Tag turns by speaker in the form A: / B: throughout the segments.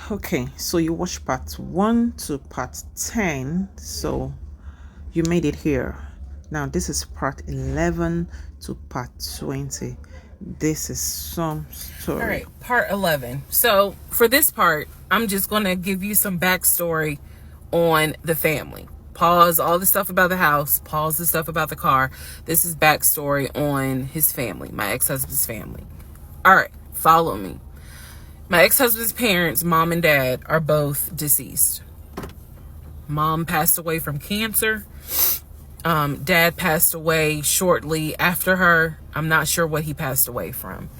A: Okay, so you watched part 1 to part 10, so you made it here. Now, this is part 11 to part 20. This is some
B: All
A: story.
B: right, part 11. So for this part, I'm just going to give you some backstory on the family. Pause all the stuff about the house, pause the stuff about the car. This is backstory on his family, my ex-husband's family. All right, follow me. My ex-husband's parents, mom and dad, are both deceased. Mom passed away from cancer. Dad passed away shortly after her. I'm not sure what he passed away from.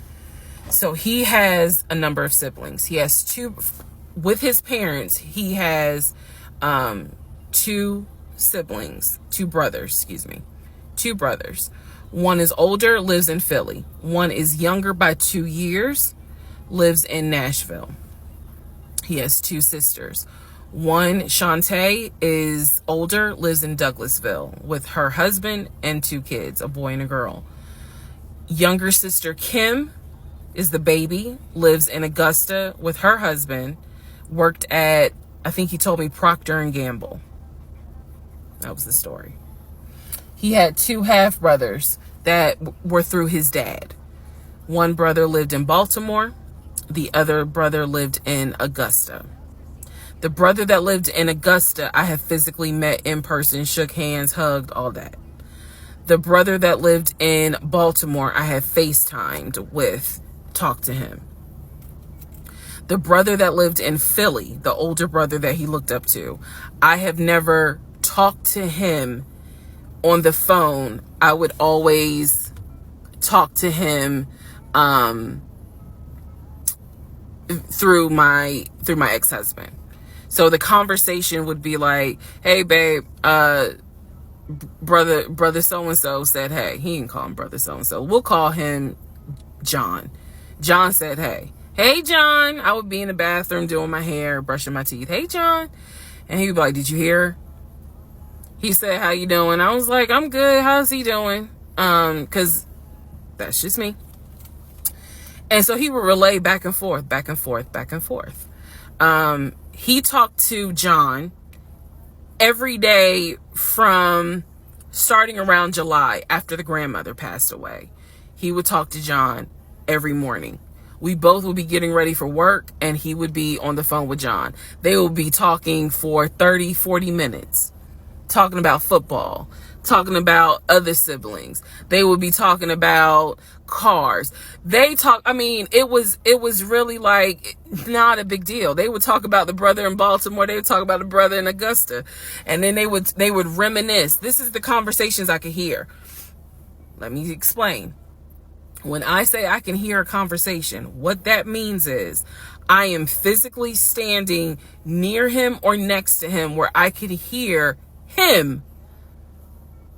B: So he has a number of siblings. He has two, with his parents, he has two siblings, two brothers. One is older, lives in Philly. One is younger by 2 years, lives in Nashville. He has two sisters. One, Shantae, is older, lives in Douglasville with her husband and two kids, a boy and a girl. Younger sister, Kim, is the baby, lives in Augusta with her husband, worked at, I think he told me, Procter & Gamble. That was the story. He had two half brothers that were through his dad. One brother lived in Baltimore. The other brother lived in Augusta. The brother that lived in Augusta, I have physically met in person, shook hands, hugged, all that. The brother that lived in Baltimore, I have FaceTimed with, talked to him. The brother that lived in Philly, the older brother that he looked up to, I have never talked to him on the phone. I would always talk to him through my ex-husband. So the conversation would be like, hey babe, brother so-and-so said hey. He didn't call him brother so-and-so. We'll call him John. John said hey. Hey John. I would be in the bathroom doing my hair, brushing my teeth. Hey John. And he would be like, did you hear? He said, how you doing? I was like, I'm good. How's he doing? Because that's just me. And so he would relay back and forth. He talked to John every day from starting around July after the grandmother passed away. He would talk to John every morning. We both would be getting ready for work and he would be on the phone with John. They would be talking for 30, 40 minutes, talking about football, talking about other siblings. They would be talking about cars. It was really like not a big deal. They would talk about the brother in Baltimore. They would talk about the brother in Augusta. And then they would reminisce. This is the conversations I could hear. Let me explain. When I say I can hear a conversation, what that means is I am physically standing near him or next to him where I could hear him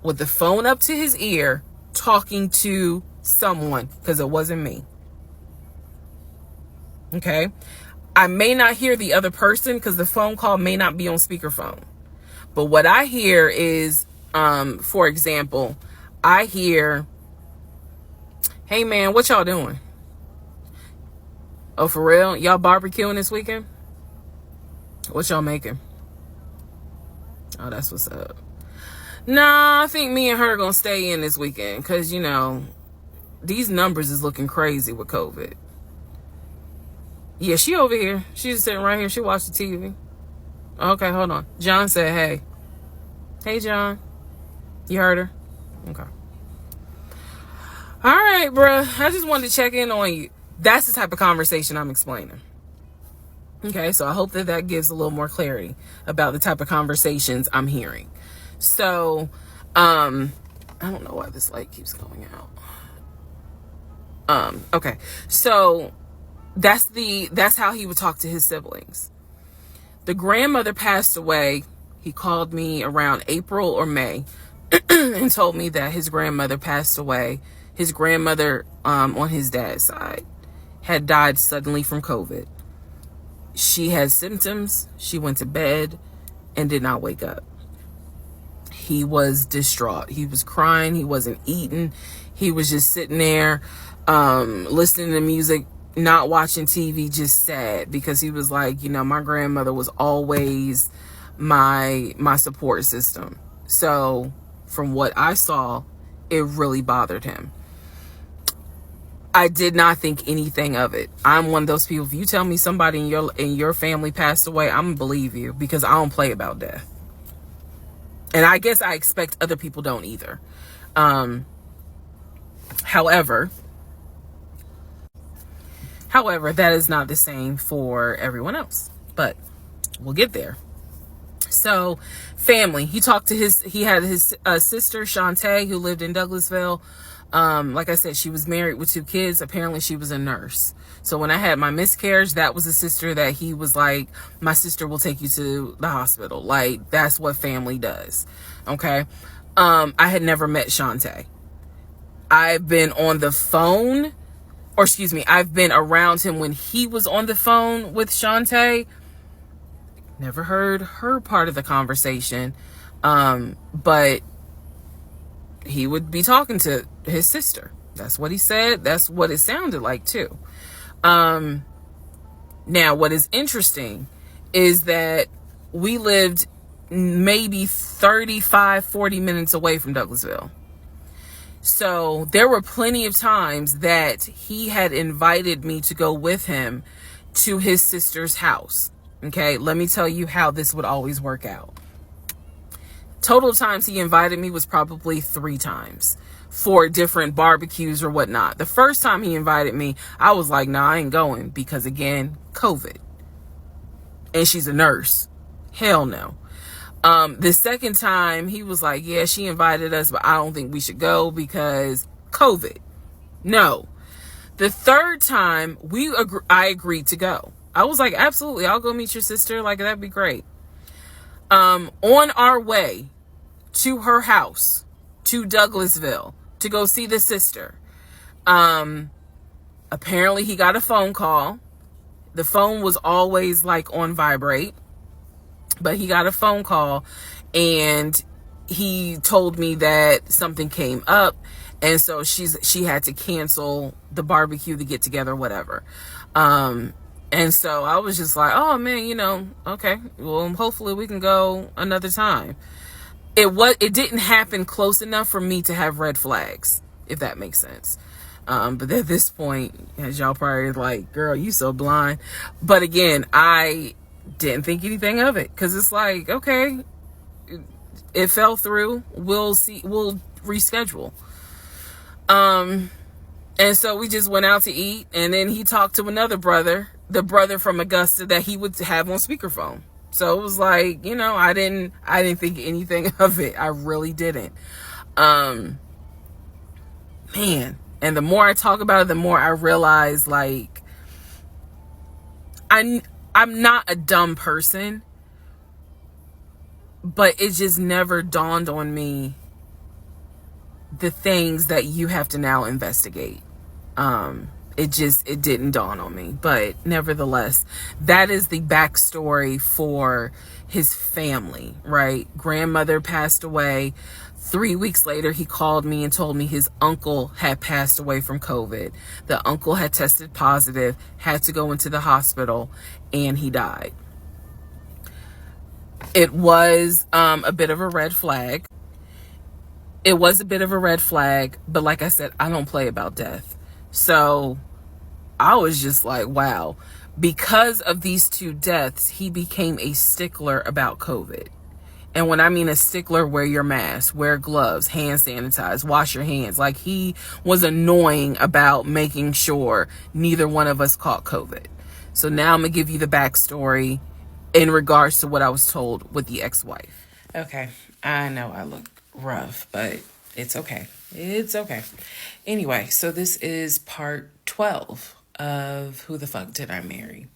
B: with the phone up to his ear talking to someone, because it wasn't me. Okay? I may not hear the other person because the phone call may not be on speakerphone. But what I hear is, for example, I hear, hey man, what y'all doing? Oh, for real? Y'all barbecuing this weekend? What y'all making? Oh, that's what's up. Nah, I think me and her gonna stay in this weekend because, these numbers is looking crazy with COVID. Yeah, she over here. She's sitting right here. She watched the TV. Okay, hold on. John said, hey. Hey, John. You heard her? Okay. All right, bruh. I just wanted to check in on you. That's the type of conversation I'm explaining. Okay, so I hope that gives a little more clarity about the type of conversations I'm hearing. So, I don't know why this light keeps going out. Okay. So that's how he would talk to his siblings. The grandmother passed away. He called me around April or May and told me that his grandmother passed away. His grandmother, on his dad's side, had died suddenly from COVID. She had symptoms. She went to bed and did not wake up. He was distraught. He was crying. He wasn't eating. He was just sitting there, listening to music, not watching TV, just sad, because he was like, you know, my grandmother was always my support system. So from what I saw, it really bothered him. I did not think anything of it. I'm one of those people, if you tell me somebody in your family passed away, I'm gonna believe you, because I don't play about death. And I guess I expect other people don't either. However, that is not the same for everyone else, but we'll get there. So family, he had his sister Shantae, who lived in Douglasville. Like I said, she was married with 2 kids. Apparently she was a nurse. So when I had my miscarriage, that was a sister that he was like, my sister will take you to the hospital. Like, that's what family does. Okay. I had never met Shantae. I've been on the phone, or excuse me, I've been around him when he was on the phone with Shantae. Never heard her part of the conversation. But he would be talking to his sister. That's what he said. That's what it sounded like too. Now, what is interesting is that we lived maybe 35, 40 minutes away from Douglasville. So there were plenty of times that he had invited me to go with him to his sister's house. Okay, let me tell you how this would always work out. Total times he invited me was probably 3 times for different barbecues or whatnot. The first time he invited me, I was like, nah, I ain't going, because again, COVID. And she's a nurse. Hell no. The second time he was like, yeah, she invited us, but I don't think we should go because COVID. No. The third time I agreed to go. I was like, absolutely, I'll go meet your sister. Like, that'd be great. On our way to her house, to Douglasville, to go see the sister, apparently he got a phone call. The phone was always like on vibrate, but he got a phone call and he told me that something came up, and so she had to cancel the barbecue, the get together, whatever. And so I was just like, oh man, you know, okay, well, hopefully we can go another time. It didn't happen close enough for me to have red flags, if that makes sense. But at this point, as y'all probably like, girl, you so blind. But again, I didn't think anything of it, because it's like, okay, it fell through. We'll see. We'll reschedule. And so we just went out to eat, and then he talked to another brother, the brother from Augusta that he would have on speakerphone. So it was like, you know, I didn't think anything of it. I really didn't. Man, and the more I talk about it, the more I realize, like, I'm not a dumb person, but it just never dawned on me the things that you have to now investigate. It didn't dawn on me. But nevertheless, that is the backstory for his family, right? Grandmother passed away. 3 weeks later, he called me and told me his uncle had passed away from COVID. The uncle had tested positive, had to go into the hospital, and he died. It was a bit of a red flag. It was a bit of a red flag, but like I said, I don't play about death. So I was just like, wow. Because of these 2 deaths, he became a stickler about COVID. And when I mean a stickler, wear your mask, wear gloves, hand sanitize, wash your hands. Like, he was annoying about making sure neither one of us caught COVID. So now I'm going to give you the backstory in regards to what I was told with the ex-wife. Okay, I know I look rough, but it's okay. It's okay. Anyway, so this is part 12 of Who the Fuck Did I Marry?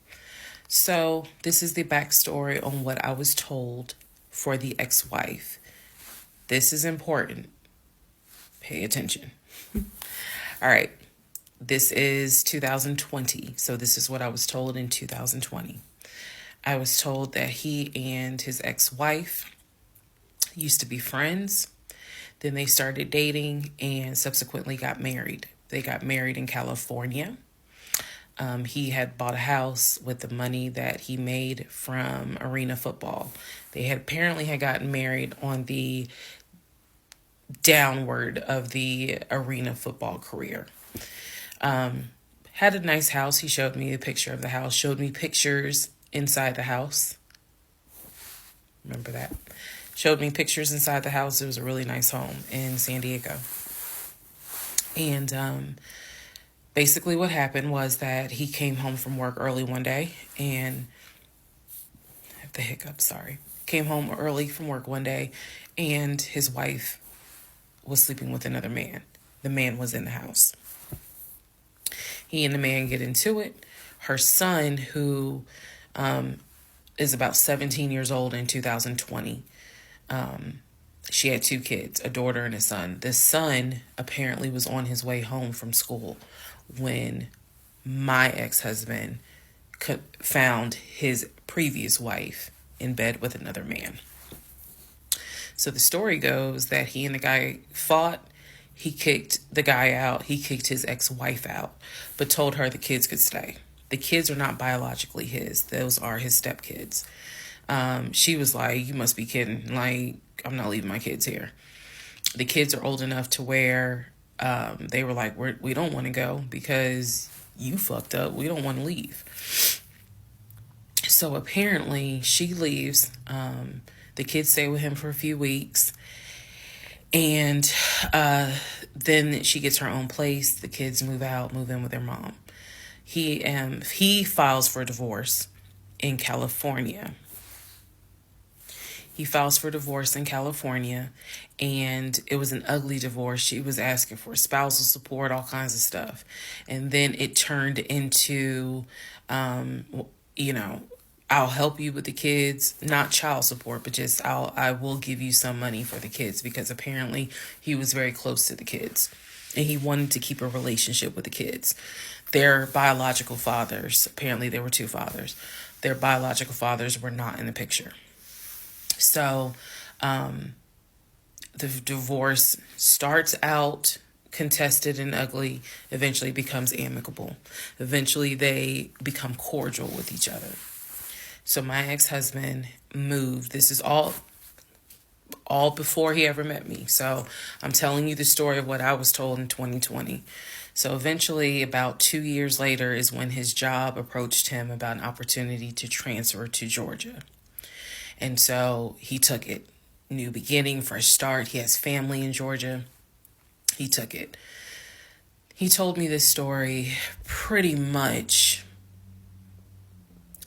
B: So this is the backstory on what I was told for the ex-wife. This is important. Pay attention. All right. This is 2020. So this is what I was told in 2020. I was told that he and his ex-wife used to be friends. Then they started dating and subsequently got married. They got married in California. He had bought a house with the money that he made from arena football. They had apparently had gotten married on the downward of the arena football career. Had a nice house. He showed me a picture of the house, showed me pictures inside the house. Remember that? Showed me pictures inside the house. It was a really nice home in San Diego. And basically what happened was that he came home from work early one day and I have the hiccups, sorry. Came home early from work one day and his wife was sleeping with another man. The man was in the house. He and the man get into it. Her son, who is about 17 years old in 2020, she had 2 kids, a daughter and a son. The son apparently was on his way home from school when my ex-husband found his previous wife in bed with another man. So the story goes that he and the guy fought. He kicked the guy out. He kicked his ex-wife out, but told her the kids could stay. The kids are not biologically his. Those are his stepkids. She was like, you must be kidding. Like, I'm not leaving my kids here. The kids are old enough to where they were like, we don't want to go because you fucked up. We don't want to leave. So apparently she leaves. The kids stay with him for a few weeks. And then she gets her own place. The kids move in with their mom. He files for divorce in California. He files for divorce in California, and it was an ugly divorce. She was asking for spousal support, all kinds of stuff. And then it turned into, I'll help you with the kids, not child support, but just I will give you some money for the kids, because apparently he was very close to the kids and he wanted to keep a relationship with the kids. Their biological fathers, apparently there were 2 fathers, their biological fathers were not in the picture. So the divorce starts out contested and ugly, eventually becomes amicable. Eventually they become cordial with each other. So my ex-husband moved. This is all before he ever met me. So I'm telling you the story of what I was told in 2020. So eventually, about 2 years later, is when his job approached him about an opportunity to transfer to Georgia. And so he took it. New beginning, fresh start. He has family in Georgia. He took it. He told me this story pretty much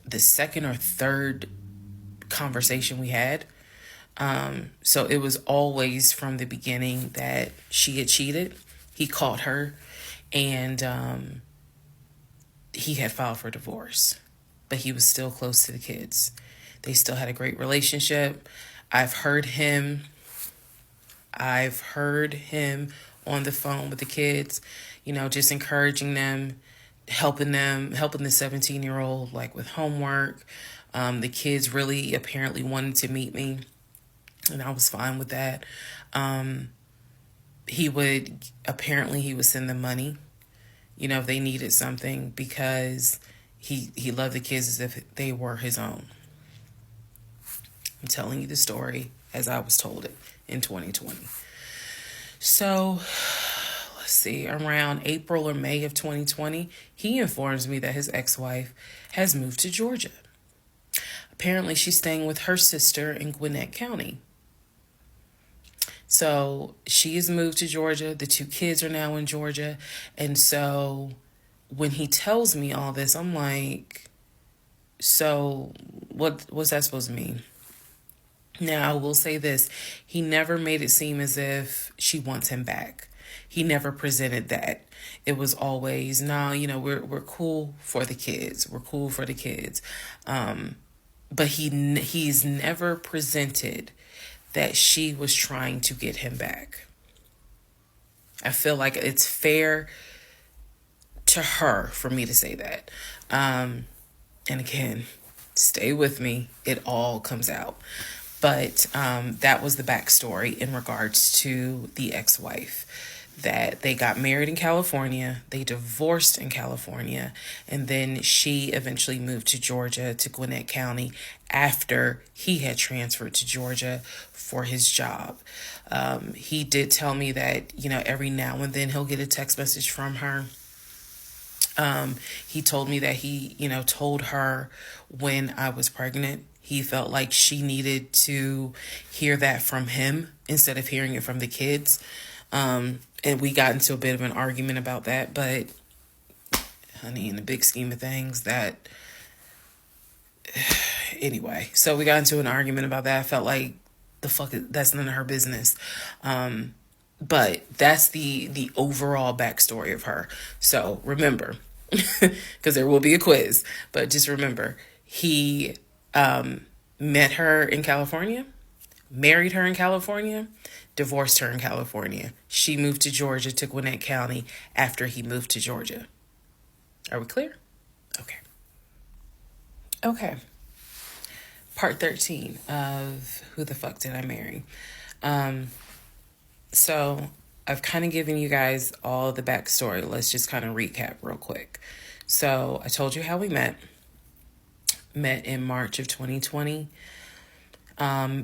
B: the second or third conversation we had. So it was always from the beginning that she had cheated. He caught her, and he had filed for divorce, but he was still close to the kids. They still had a great relationship. I've heard him on the phone with the kids, just encouraging them, helping the 17-year-old like with homework. The kids really apparently wanted to meet me, and I was fine with that. He would send them money, if they needed something, because he loved the kids as if they were his own. I'm telling you the story as I was told it in 2020. So let's see, around April or May of 2020, he informs me that his ex-wife has moved to Georgia. Apparently, she's staying with her sister in Gwinnett County. So she has moved to Georgia. The 2 kids are now in Georgia. And so when he tells me all this, I'm like, so what's that supposed to mean? Now, I will say this. He never made it seem as if she wants him back. He never presented that. It was always, we're cool for the kids. We're cool for the kids. But he's never presented that she was trying to get him back. I feel like it's fair to her for me to say that. And again, stay with me. It all comes out. But that was the backstory in regards to the ex-wife. that they got married in California, they divorced in California, and then she eventually moved to Georgia, to Gwinnett County, after he had transferred to Georgia for his job. He did tell me that, every now and then he'll get a text message from her. He told me that he, told her when I was pregnant, he felt like she needed to hear that from him instead of hearing it from the kids. And we got into a bit of an argument about that, but honey, in the big scheme of things, that anyway, so we got into an argument about that. I felt like that's none of her business. But that's the overall backstory of her. So remember, because there will be a quiz, but just remember, he met her in California, married her in California, divorced her in California. She moved to Georgia, to Gwinnett County, after he moved to Georgia. Are we clear? Okay. Part 13 of Who the Fuck Did I Marry? So I've kind of given you guys all the backstory. Let's just kind of recap real quick. So I told you how we met in March of 2020.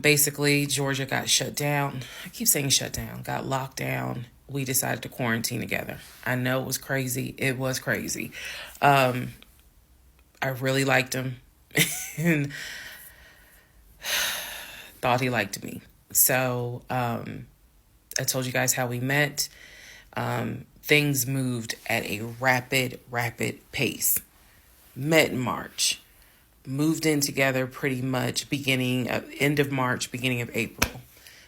B: Basically, Georgia got shut down. I keep saying shut down, got locked down. We decided to quarantine together. I know it was crazy. It was crazy. I really liked him and thought he liked me. So, I told you guys how we met. Things moved at a rapid pace. Met in March. Moved in together pretty much end of March, beginning of April.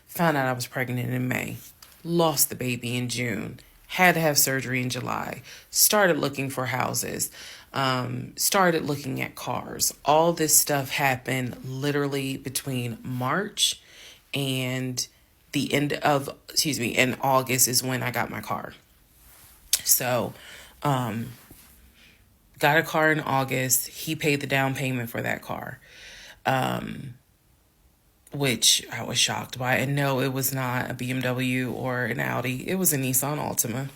B: Found out I was pregnant in May. Lost the baby in June. Had to have surgery in July. Started looking for houses. Started looking at cars. All this stuff happened literally between March and in August is when I got my car. So, got a car in August. He paid the down payment for that car, which I was shocked by. And no, it was not a BMW or an Audi. It was a Nissan Altima,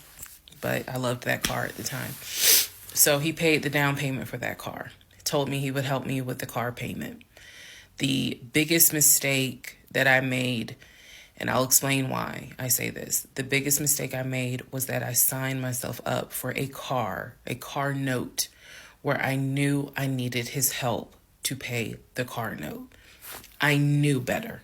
B: but I loved that car at the time. So he paid the down payment for that car. He told me he would help me with the car payment. The biggest mistake that I made, and I'll explain why I say this. The biggest mistake I made was that I signed myself up for a car note, where I knew I needed his help to pay the car note. I knew better.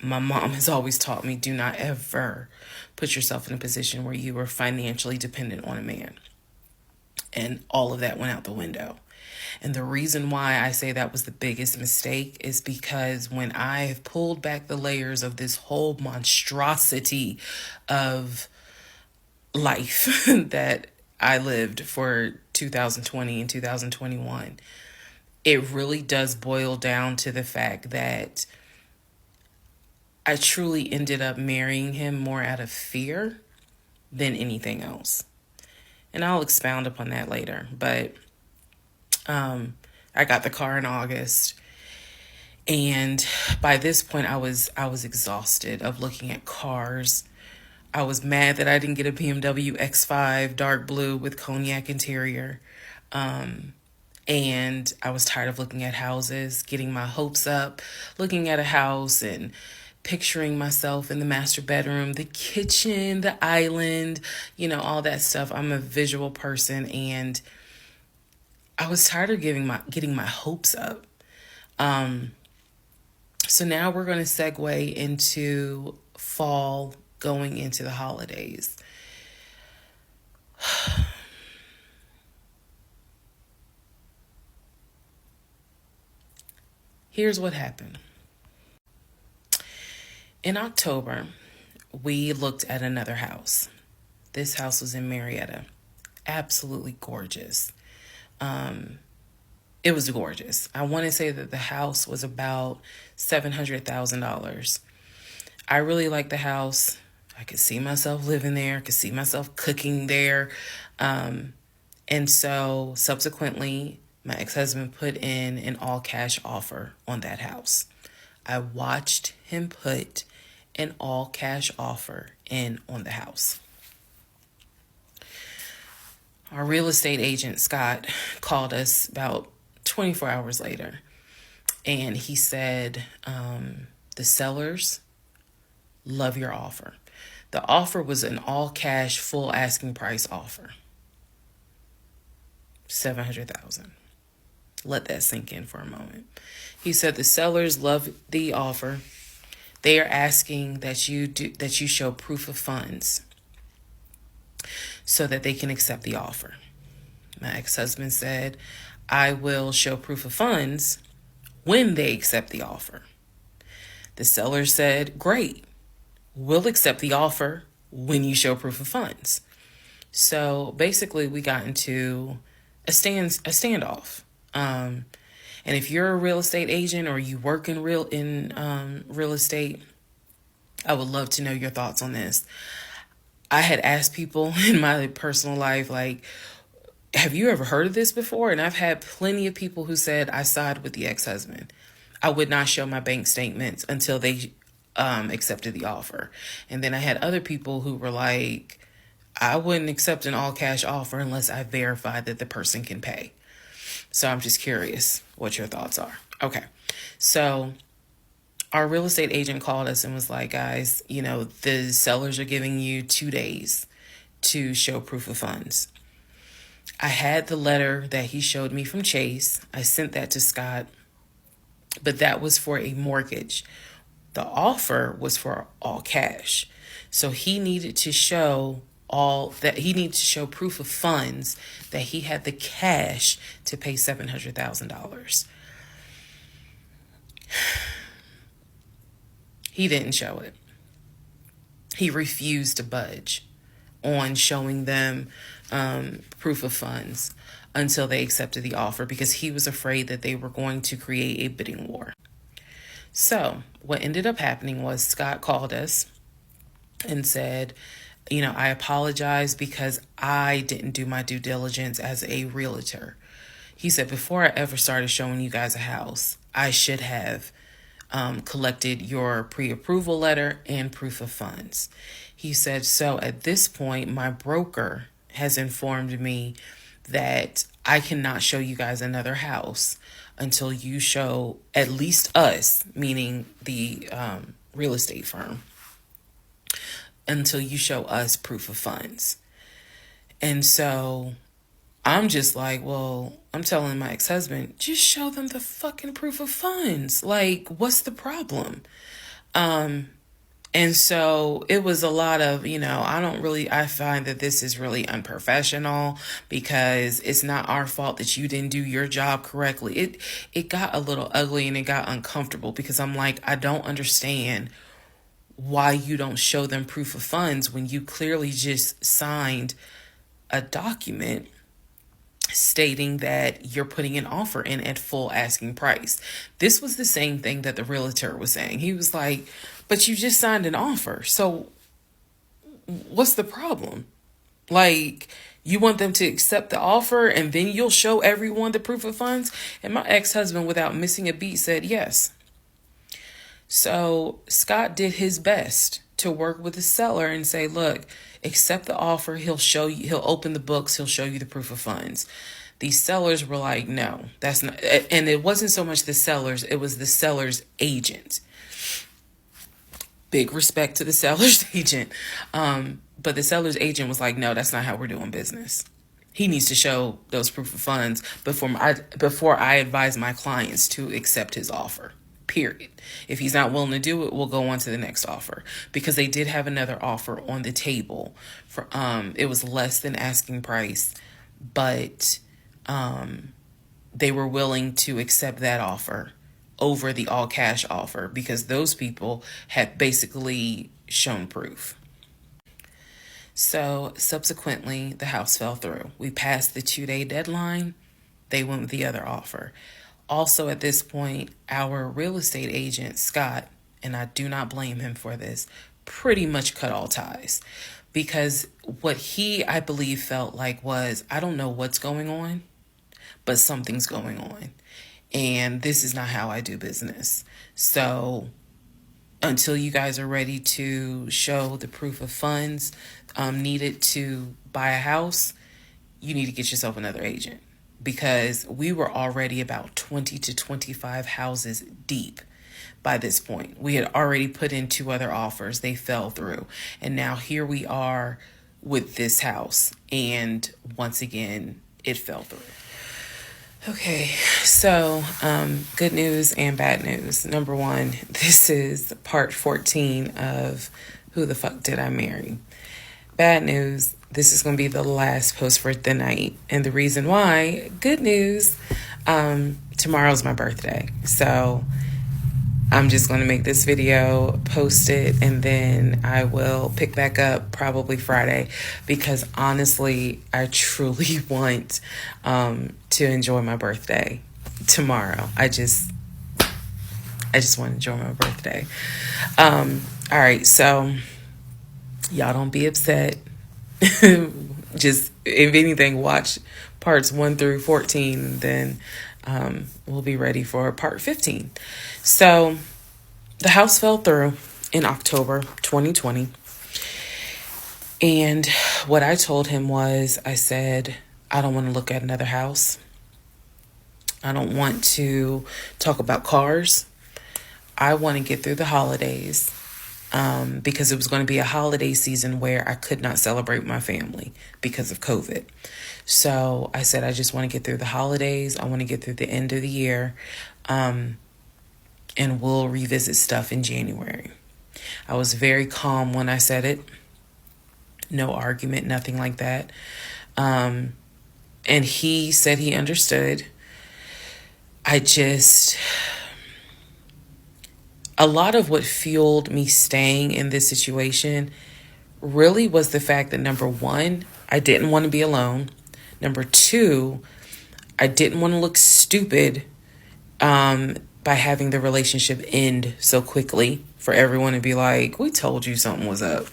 B: My mom has always taught me, do not ever put yourself in a position where you are financially dependent on a man. And all of that went out the window. And the reason why I say that was the biggest mistake is because when I have pulled back the layers of this whole monstrosity of life that I lived for 2020 and 2021, it really does boil down to the fact that I truly ended up marrying him more out of fear than anything else. And I'll expound upon that later. But I got the car in August. And by this point, I was exhausted of looking at cars. I was mad that I didn't get a BMW X5 dark blue with cognac interior. And I was tired of looking at houses, getting my hopes up, looking at a house and picturing myself in the master bedroom, the kitchen, the island, all that stuff. I'm a visual person, and I was tired of getting my hopes up. So now we're going to segue into fall, going into the holidays. Here's what happened. In October, we looked at another house. This house was in Marietta. Absolutely gorgeous. It was gorgeous. I want to say that the house was about $700,000. I really liked the house. I could see myself living there. I could see myself cooking there. And so subsequently, my ex-husband put in an all-cash offer on that house. I watched him put an all-cash offer in on the house. Our real estate agent, Scott, called us about 24 hours later. And he said, the sellers love your offer. The offer was an all cash, full asking price offer. $700,000. Let that sink in for a moment. He said the sellers love the offer. They are asking that you show proof of funds so that they can accept the offer. My ex-husband said, I will show proof of funds when they accept the offer. The seller said, great, we'll accept the offer when you show proof of funds. So basically we got into a standoff. And if you're a real estate agent or you work in real estate, I would love to know your thoughts on this. I had asked people in my personal life, like, have you ever heard of this before? And I've had plenty of people who said, I side with the ex-husband. I would not show my bank statements until they accepted the offer. And then I had other people who were like, I wouldn't accept an all cash offer unless I verified that the person can pay. So I'm just curious what your thoughts are. Okay. So our real estate agent called us and was like, guys, the sellers are giving you 2 days to show proof of funds. I had the letter that he showed me from Chase. I sent that to Scott, but that was for a mortgage. The offer was for all cash. So he needed to show proof of funds that he had the cash to pay $700,000. He didn't show it. He refused to budge on showing them proof of funds until they accepted the offer because he was afraid that they were going to create a bidding war. So what ended up happening was Scott called us and said, I apologize because I didn't do my due diligence as a realtor. He said, before I ever started showing you guys a house, I should have collected your pre-approval letter and proof of funds. He said, so at this point, my broker has informed me that I cannot show you guys another house until you show at least us, meaning the real estate firm, until you show us proof of funds. And so I'm just like, well, I'm telling my ex-husband, just show them the fucking proof of funds. Like, what's the problem? And so it was a lot of, I find that this is really unprofessional because it's not our fault that you didn't do your job correctly. It got a little ugly and it got uncomfortable because I'm like, I don't understand why you don't show them proof of funds when you clearly just signed a document stating that you're putting an offer in at full asking price. This was the same thing that the realtor was saying. He was like, but you just signed an offer. So what's the problem? Like, you want them to accept the offer and then you'll show everyone the proof of funds? And my ex-husband, without missing a beat, said yes. So Scott did his best to work with the seller and say, look, accept the offer. He'll open the books. He'll show you the proof of funds. These sellers were like, no, that's not. And it wasn't so much the sellers. It was the seller's agent. Big respect to the seller's agent. But the seller's agent was like, no, that's not how we're doing business. He needs to show those proof of funds before I advise my clients to accept his offer. Period. If he's not willing to do it, we'll go on to the next offer, because they did have another offer on the table for it was less than asking price, but they were willing to accept that offer over the all cash offer because those people had basically shown proof. So subsequently, the house fell through. We passed the 2-day deadline. They went with the other offer. Also, at this point, our real estate agent, Scott, and I do not blame him for this, pretty much cut all ties. Because what he, I believe, felt like was, I don't know what's going on, but something's going on. And this is not how I do business. So until you guys are ready to show the proof of funds needed to buy a house, you need to get yourself another agent, because we were already about 20 to 25 houses deep by this point. We had already put in 2 other offers. They fell through. And now here we are with this house. And once again, it fell through. Okay, so good news and bad news. Number one, this is part 14 of Who the Fuck Did I Marry? Bad news, this is going to be the last post for the night. And the reason why, good news, tomorrow's my birthday. So I'm just going to make this video, post it, and then I will pick back up probably Friday, because honestly, I truly want to enjoy my birthday tomorrow. I just want to enjoy my birthday. All right, so y'all don't be upset. Just, if anything, watch parts 1 through 14, then we'll be ready for part 15. So the house fell through in October 2020. And what I told him was, I said, I don't want to look at another house. I don't want to talk about cars. I want to get through the holidays, because it was going to be a holiday season where I could not celebrate my family because of COVID. So I said, I just want to get through the holidays. I want to get through the end of the year. And we'll revisit stuff in January. I was very calm when I said it. No argument, nothing like that. And he said he understood. A lot of what fueled me staying in this situation really was the fact that, number one, I didn't want to be alone. Number two, I didn't want to look stupid by having the relationship end so quickly, for everyone to be like, we told you something was up.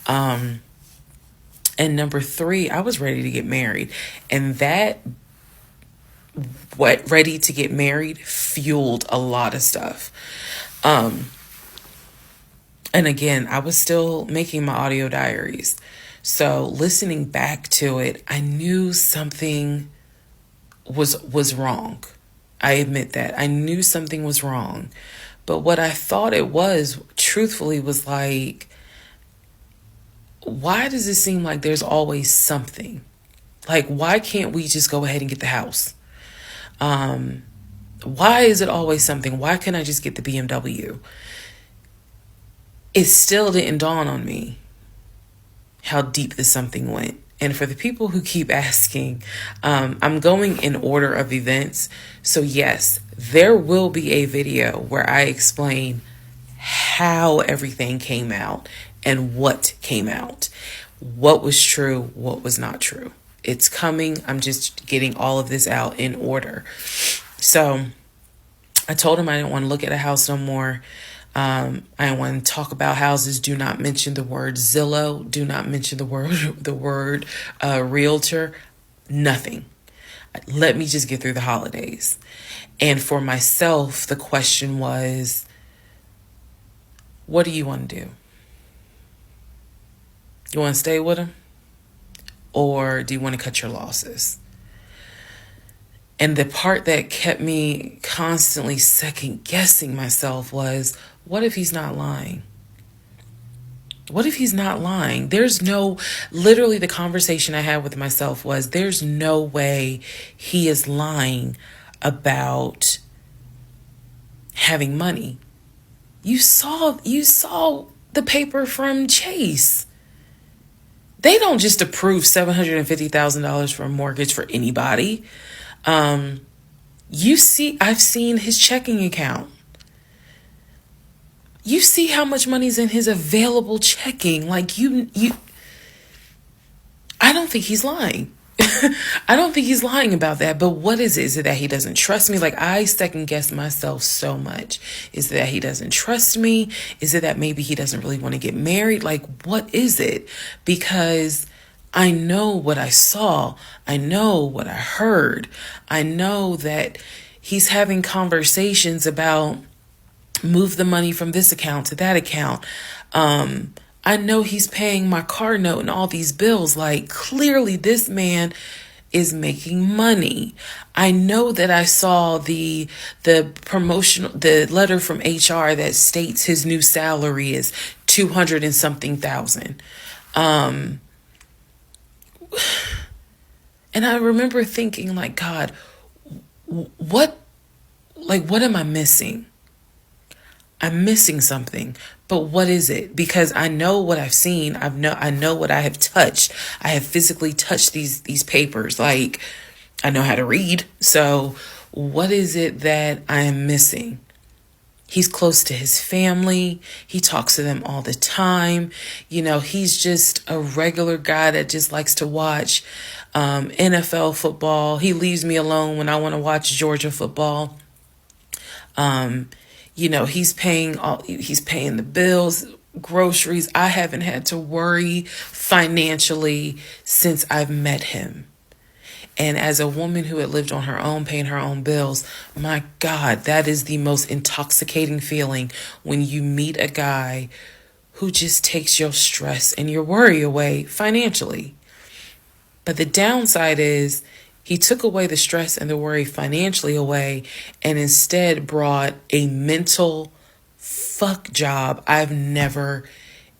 B: And number three, I was ready to get married. And that, ready to get married, fueled a lot of stuff. And again, I was still making my audio diaries. So listening back to it, I knew something was wrong. I admit that. I knew something was wrong. But what I thought it was, truthfully, was like, why does it seem like there's always something? Like, why can't we just go ahead and get the house? Why is it always something? Why can't I just get the BMW? It still didn't dawn on me how deep this something went. And for the people who keep asking, I'm going in order of events. So yes, there will be a video where I explain how everything came out and what came out, what was true, what was not true. It's coming. I'm just getting all of this out in order. So I told him I didn't want to look at a house no more. I don't want to talk about houses. Do not mention the word Zillow. Do not mention the word realtor. Nothing. Let me just get through the holidays. And for myself, the question was, what do you want to do? You want to stay with him? Or do you want to cut your losses? And the part that kept me constantly second guessing myself was, what if he's not lying? What if he's not lying? Literally the conversation I had with myself was, there's no way he is lying about having money. You saw the paper from Chase. They don't just approve $750,000 for a mortgage for anybody. I've seen his checking account. You see how much money's in his available checking. I don't think he's lying. I don't think he's lying about that. But what is it? Is it that he doesn't trust me? I second guess myself so much. Is it that he doesn't trust me? Is it that maybe he doesn't really want to get married? What is it? Because I know what I saw. I know what I heard. I know that he's having conversations about move the money from this account to that account. I know he's paying my car note and all these bills. Like, clearly this man is making money. I know that I saw the letter from HR that states his new salary is 200 and something thousand. And I remember thinking, like, God, what am I missing? I'm missing something, but what is it? Because I know what I've seen. I know what I have touched. I have physically touched these papers. Like, I know how to read. So what is it that I am missing? He's close to his family. He talks to them all the time. You know, he's just a regular guy that just likes to watch NFL football. He leaves me alone when I want to watch Georgia football. You know, he's paying the bills, groceries. I haven't had to worry financially since I've met him. And as a woman who had lived on her own, paying her own bills, my God, that is the most intoxicating feeling when you meet a guy who just takes your stress and your worry away financially. But the downside is he took away the stress and the worry financially away and instead brought a mental fuck job I've never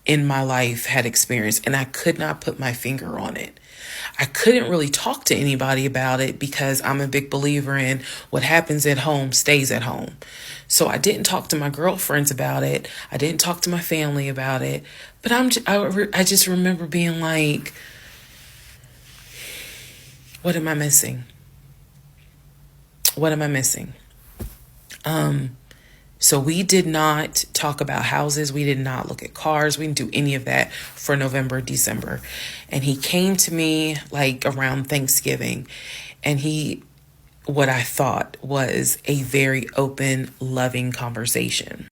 B: in my life had experienced. And I could not put my finger on it. I couldn't really talk to anybody about it because I'm a big believer in what happens at home stays at home. So I didn't talk to my girlfriends about it. I didn't talk to my family about it. But I just remember being like, what am I missing? What am I missing? So we did not talk about houses. We did not look at cars. We didn't do any of that for November, December. And he came to me like around Thanksgiving, and what I thought was a very open, loving conversation.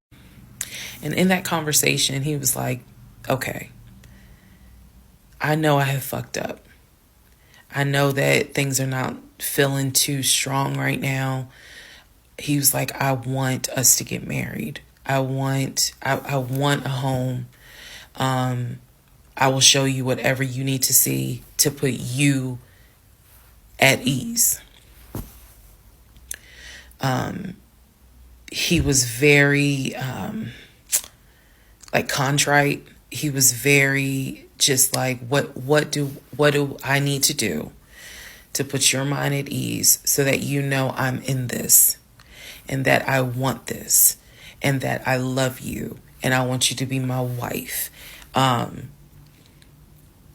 B: And in that conversation, he was like, okay, I know I have fucked up. I know that things are not feeling too strong right now. He was like, I want us to get married. I want a home. I will show you whatever you need to see to put you at ease. He was very like contrite. He was very just like, what do I need to do to put your mind at ease so that you know I'm in this and that I want this and that I love you and I want you to be my wife.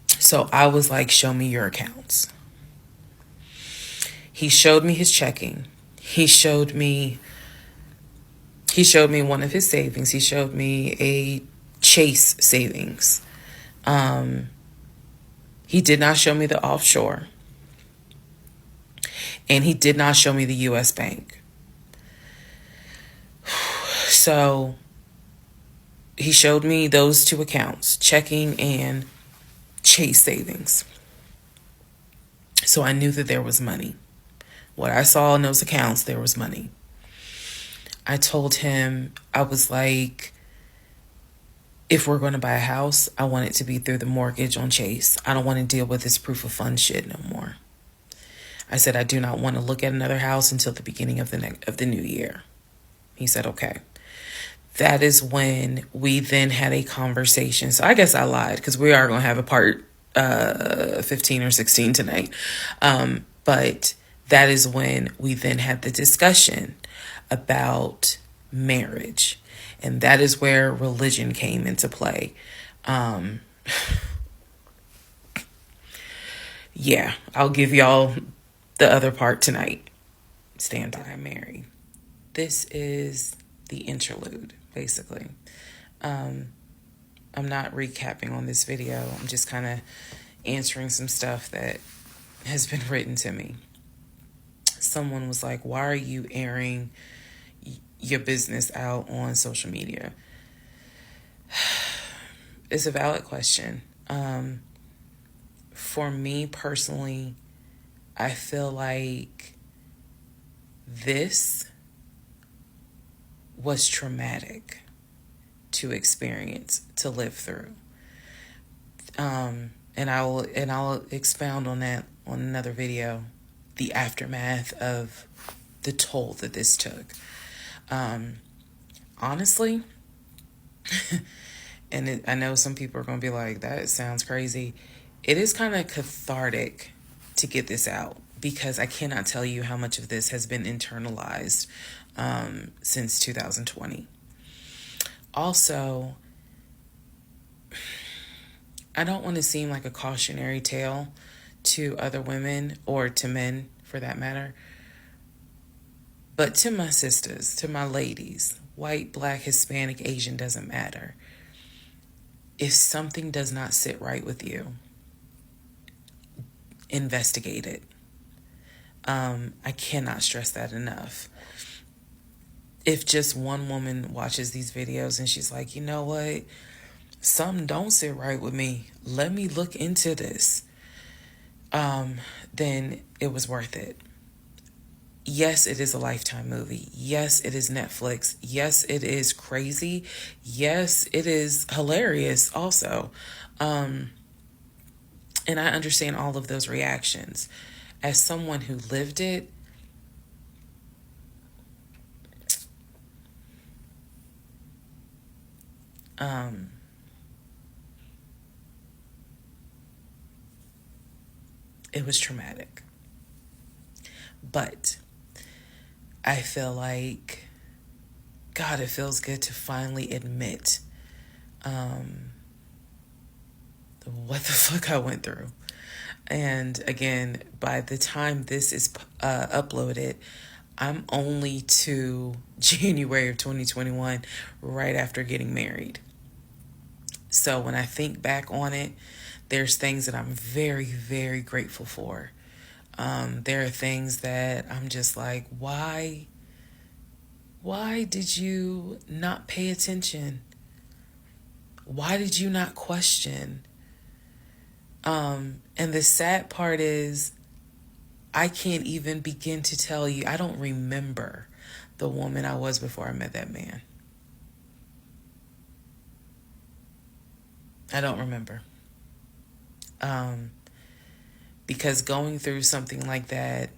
B: So I was like, show me your accounts. He showed me his checking. He showed me one of his savings. He showed me a Chase savings. He did not show me the offshore. And he did not show me the U.S. Bank. So he showed me those two accounts, checking and Chase savings. So I knew that there was money. What I saw in those accounts, there was money. I told him, I was like, if we're going to buy a house, I want it to be through the mortgage on Chase. I don't want to deal with this proof of funds shit no more. I said, I do not want to look at another house until the beginning of the new year. He said, okay. That is when we then had a conversation. So I guess I lied because we are going to have a part 15 or 16 tonight. But that is when we then had the discussion about marriage. And that is where religion came into play. Yeah, I'll give y'all the other part tonight. Stand by, I'm married. This is the interlude, basically. I'm not recapping on this video. I'm just kind of answering some stuff that has been written to me. Someone was like, why are you airing your business out on social media? It's a valid question. For me personally, I feel like this was traumatic to experience, to live through. And I'll expound on that on another video, the aftermath of the toll that this took. Honestly, and I know some people are going to be like, that sounds crazy. It is kind of cathartic to get this out, because I cannot tell you how much of this has been internalized since 2020. Also, I don't want to seem like a cautionary tale to other women, or to men for that matter, but to my sisters, to my ladies, white, black, Hispanic, Asian, doesn't matter. If something does not sit right with you, investigate it. I cannot stress that enough. If just one woman watches these videos and she's like, you know what, something don't sit right with me, let me look into this, then it was worth it. Yes, it is a Lifetime movie. Yes, it is Netflix. Yes, it is crazy. Yes, it is hilarious also. And I understand all of those reactions. As someone who lived it, it was traumatic. But I feel like, God, it feels good to finally admit what the fuck I went through. And again, by the time this is uploaded, I'm only to January of 2021, right after getting married. So when I think back on it, there's things that I'm very, very grateful for. There are things that I'm just like, why did you not pay attention? Why did you not question? And the sad part is, I can't even begin to tell you, I don't remember the woman I was before I met that man. I don't remember. Because going through something like that,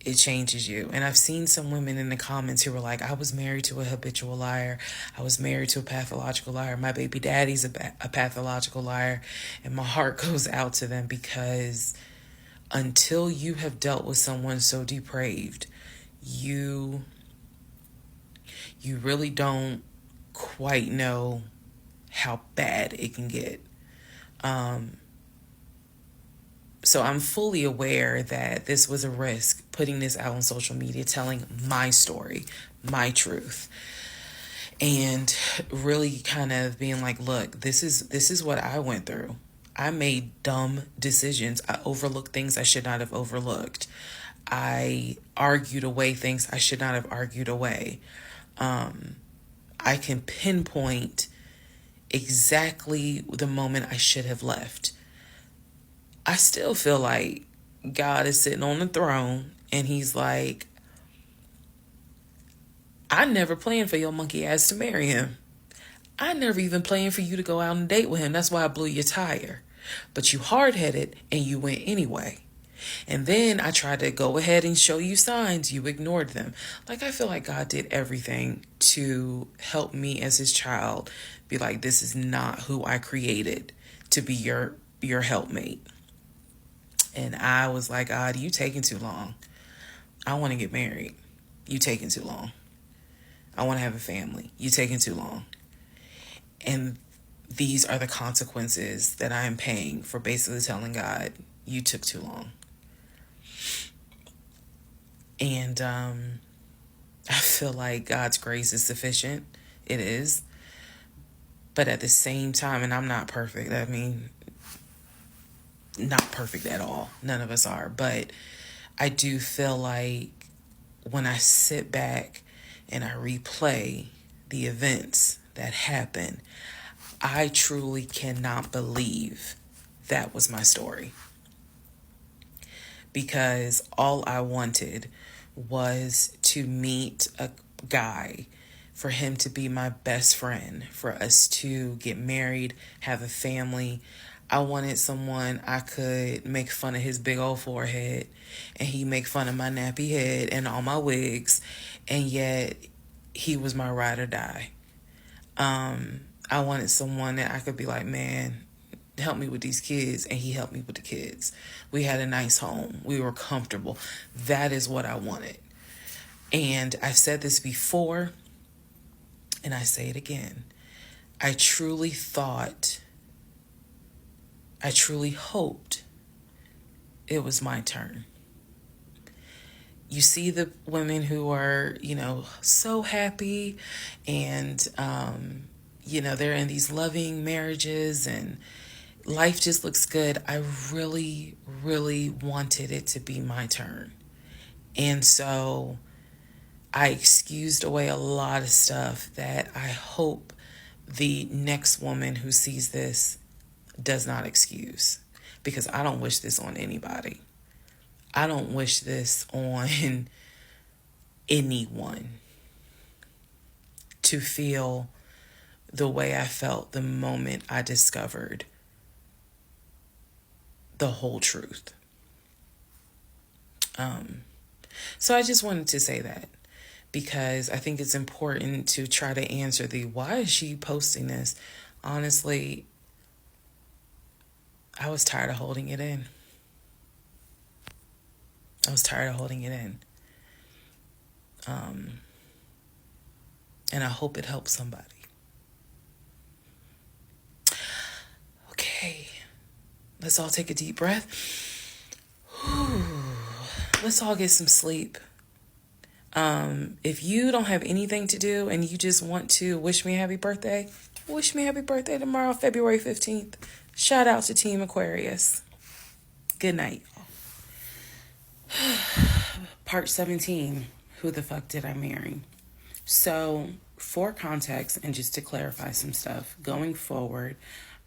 B: it changes you. And I've seen some women in the comments who were like, I was married to a habitual liar. I was married to a pathological liar. My baby daddy's a pathological liar. And my heart goes out to them, because until you have dealt with someone so depraved, you really don't quite know how bad it can get. So I'm fully aware that this was a risk, putting this out on social media, telling my story, my truth, and really kind of being like, look, this is what I went through. I made dumb decisions. I overlooked things I should not have overlooked. I argued away things I should not have argued away. I can pinpoint exactly the moment I should have left. I still feel like God is sitting on the throne and he's like, I never planned for your monkey ass to marry him. I never even planned for you to go out and date with him. That's why I blew your tire. But you hard-headed and you went anyway. And then I tried to go ahead and show you signs. You ignored them. Like, I feel like God did everything to help me as his child be like, this is not who I created to be your helpmate. And I was like, God, you taking too long. I want to get married. You taking too long. I want to have a family. You taking too long. And these are the consequences that I am paying for basically telling God, you took too long. And I feel like God's grace is sufficient. It is. But at the same time, and I'm not perfect. I mean, not perfect at all. None of us are. But I do feel like when I sit back and I replay the events that happened, I truly cannot believe that was my story. Because all I wanted was to meet a guy, for him to be my best friend, for us to get married, have a family. I wanted someone I could make fun of his big old forehead, and he make fun of my nappy head and all my wigs, and yet he was my ride or die. I wanted someone that I could be like, man, help me with these kids, and he helped me with the kids. We had a nice home. We were comfortable. That is what I wanted. And I've said this before, and I say it again. I truly hoped it was my turn. You see the women who are, so happy and, they're in these loving marriages and life just looks good. I really, really wanted it to be my turn. And so I excused away a lot of stuff that I hope the next woman who sees this does not excuse, because I don't wish this on anybody. I don't wish this on anyone to feel the way I felt the moment I discovered the whole truth. So I just wanted to say that, because I think it's important to try to answer why is she posting this? Honestly, I was tired of holding it in. And I hope it helps somebody. Okay, let's all take a deep breath. Let's all get some sleep. If you don't have anything to do and you just want to wish me a happy birthday, wish me a happy birthday tomorrow, February 15th. Shout out to Team Aquarius. Good night, y'all. Part 17, who the fuck did I marry? So, for context and just to clarify some stuff, going forward,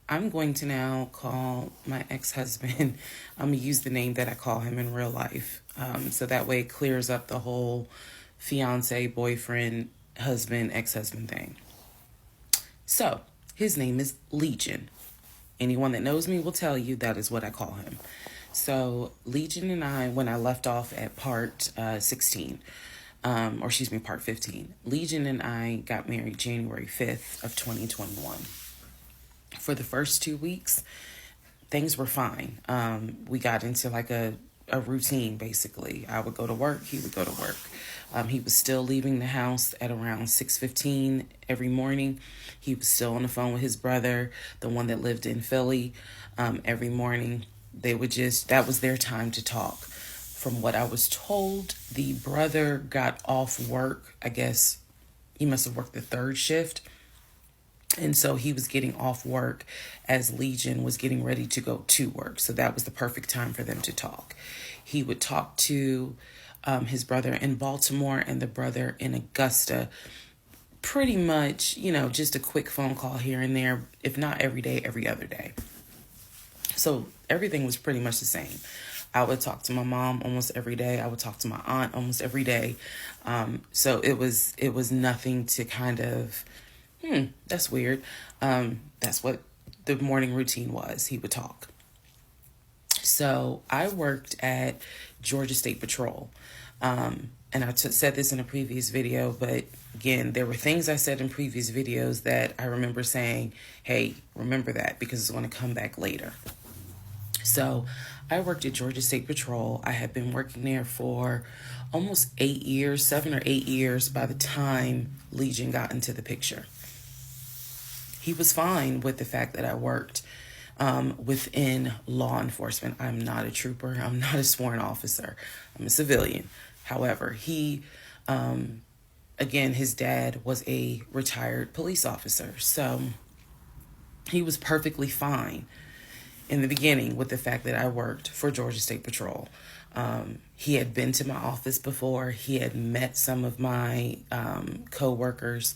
B: I'm going to now call my ex-husband, I'm going to use the name that I call him in real life. So that way it clears up the whole fiance, boyfriend, husband, ex-husband thing. So, his name is Legion. Anyone that knows me will tell you that is what I call him. So, Legion and I, when I left off at part 16, part 15, Legion and I got married January 5th of 2021. For the first 2 weeks, things were fine. We got into like a routine, basically. I would go to work, he would go to work. He was still leaving the house at around 6:15 every morning. He was still on the phone with his brother, the one that lived in Philly, every morning. That was their time to talk. From what I was told, the brother got off work. I guess he must have worked the third shift. And so he was getting off work as Legion was getting ready to go to work. So that was the perfect time for them to talk. He would talk to his brother in Baltimore and the brother in Augusta. Pretty much, just a quick phone call here and there, if not every day, every other day. So everything was pretty much the same. I would talk to my mom almost every day. I would talk to my aunt almost every day. So it was nothing to kind of, that's weird. That's what the morning routine was. He would talk. So I worked at Georgia State Patrol. And I said this in a previous video, but again, there were things I said in previous videos that I remember saying, hey, remember that, because it's going to come back later. So I worked at Georgia State Patrol. I had been working there for almost 8 years, 7 or 8 years by the time Legion got into the picture. He was fine with the fact that I worked within law enforcement. I'm not a trooper. I'm not a sworn officer. I'm a civilian. However, he, again, his dad was a retired police officer. So he was perfectly fine in the beginning with the fact that I worked for Georgia State Patrol. He had been to my office before. He had met some of my co-workers.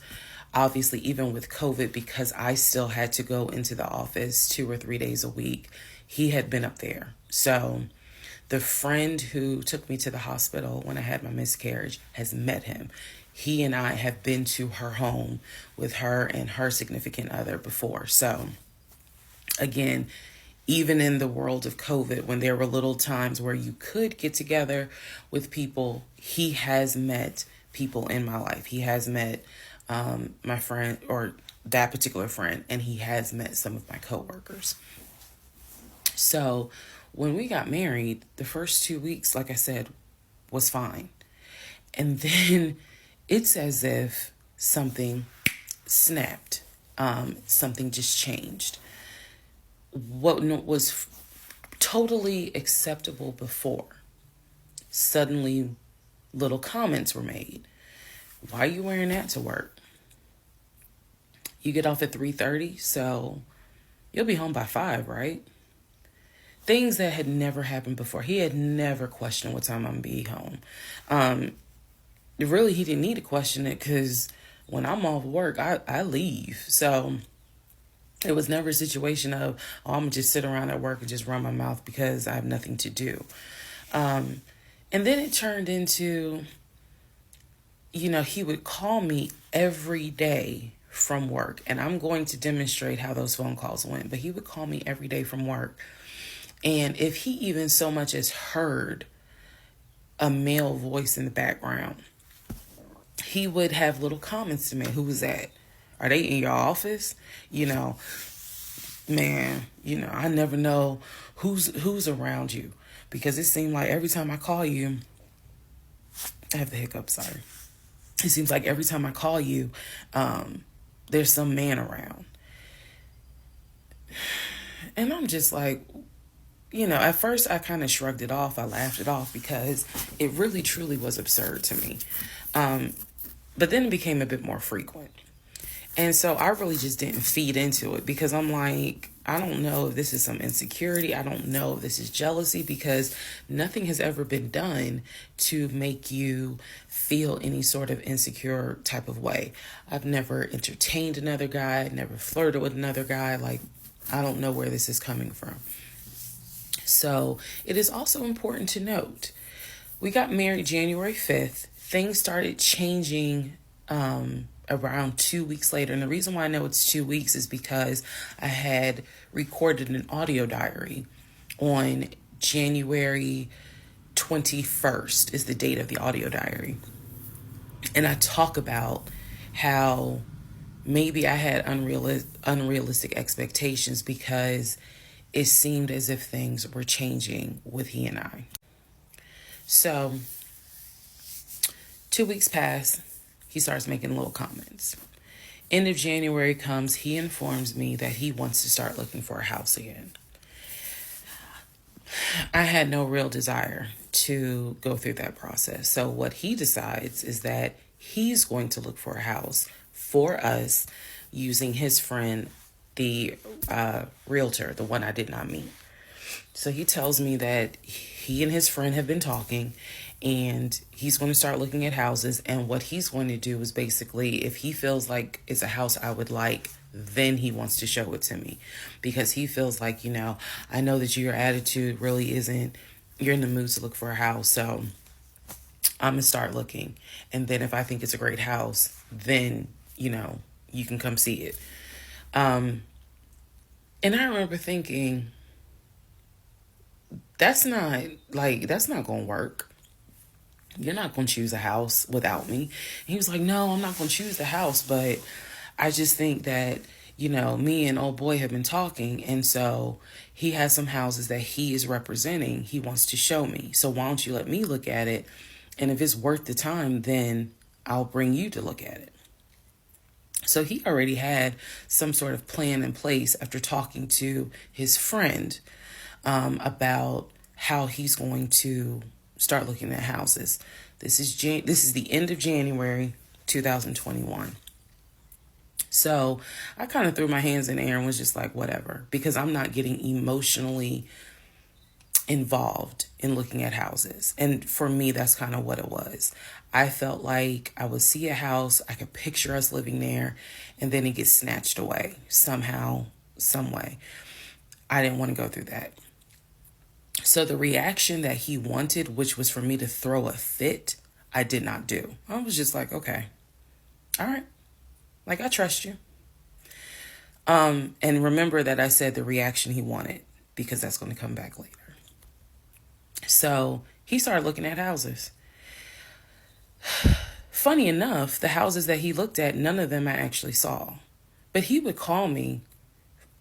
B: Obviously, even with COVID, because I still had to go into the office 2 or 3 days a week, he had been up there. So the friend who took me to the hospital when I had my miscarriage has met him. He and I have been to her home with her and her significant other before. So again, even in the world of COVID, when there were little times where you could get together with people, he has met people in my life. He has met my friend, or that particular friend, and he has met some of my coworkers. So when we got married, the first 2 weeks, like I said, was fine. And then it's as if something snapped. Something just changed. What was totally acceptable before, suddenly little comments were made. Why are you wearing that to work? You get off at 3:30, so you'll be home by 5, right? Things that had never happened before. He had never questioned what time I'm going to be home. Really, he didn't need to question it, because when I'm off work, I leave. So it was never a situation of, oh, I'm going to just sit around at work and just run my mouth because I have nothing to do. And then it turned into, he would call me every day from work. And I'm going to demonstrate how those phone calls went. But he would call me every day from work. And if he even so much as heard a male voice in the background, he would have little comments to me. Who was that? Are they in your office? Man, I never know who's around you, because it seemed like every time I call you, I have the hiccups, sorry. It seems like every time I call you, there's some man around. And I'm just like, at first I kind of shrugged it off. I laughed it off because it really, truly was absurd to me. But then it became a bit more frequent. And so I really just didn't feed into it, because I'm like, I don't know if this is some insecurity. I don't know if this is jealousy, because nothing has ever been done to make you feel any sort of insecure type of way. I've never entertained another guy, never flirted with another guy. Like, I don't know where this is coming from. So it is also important to note, we got married January 5th. Things started changing around 2 weeks later. And the reason why I know it's 2 weeks is because I had recorded an audio diary on January 21st is the date of the audio diary. And I talk about how maybe I had unrealistic expectations, because it seemed as if things were changing with he and I. So 2 weeks pass. He starts making little comments. End of January comes. He informs me that he wants to start looking for a house again. I had no real desire to go through that process. So what he decides is that he's going to look for a house for us using his friend, the realtor, the one I did not meet. So he tells me that he and his friend have been talking, and he's going to start looking at houses. And what he's going to do is basically, if he feels like it's a house I would like, then he wants to show it to me, because he feels like, I know that your attitude really isn't, you're in the mood to look for a house. So I'm going to start looking. And then if I think it's a great house, then, you can come see it. And I remember thinking, that's not going to work. You're not going to choose a house without me. And he was like, no, I'm not going to choose the house, but I just think that, me and old boy have been talking. And so he has some houses that he is representing. He wants to show me. So why don't you let me look at it? And if it's worth the time, then I'll bring you to look at it. So he already had some sort of plan in place after talking to his friend about how he's going to start looking at houses. This is the end of January 2021. So I kind of threw my hands in the air and was just like, whatever, because I'm not getting emotionally involved in looking at houses. And for me, that's kind of what it was. I felt like I would see a house, I could picture us living there, and then it gets snatched away somehow, some way. I didn't want to go through that. So the reaction that he wanted, which was for me to throw a fit, I did not do. I was just like, okay, all right. I trust you. And remember that I said the reaction he wanted. because that's going to come back later. So he started looking at houses. Funny enough, the houses that he looked at, none of them I actually saw. But he would call me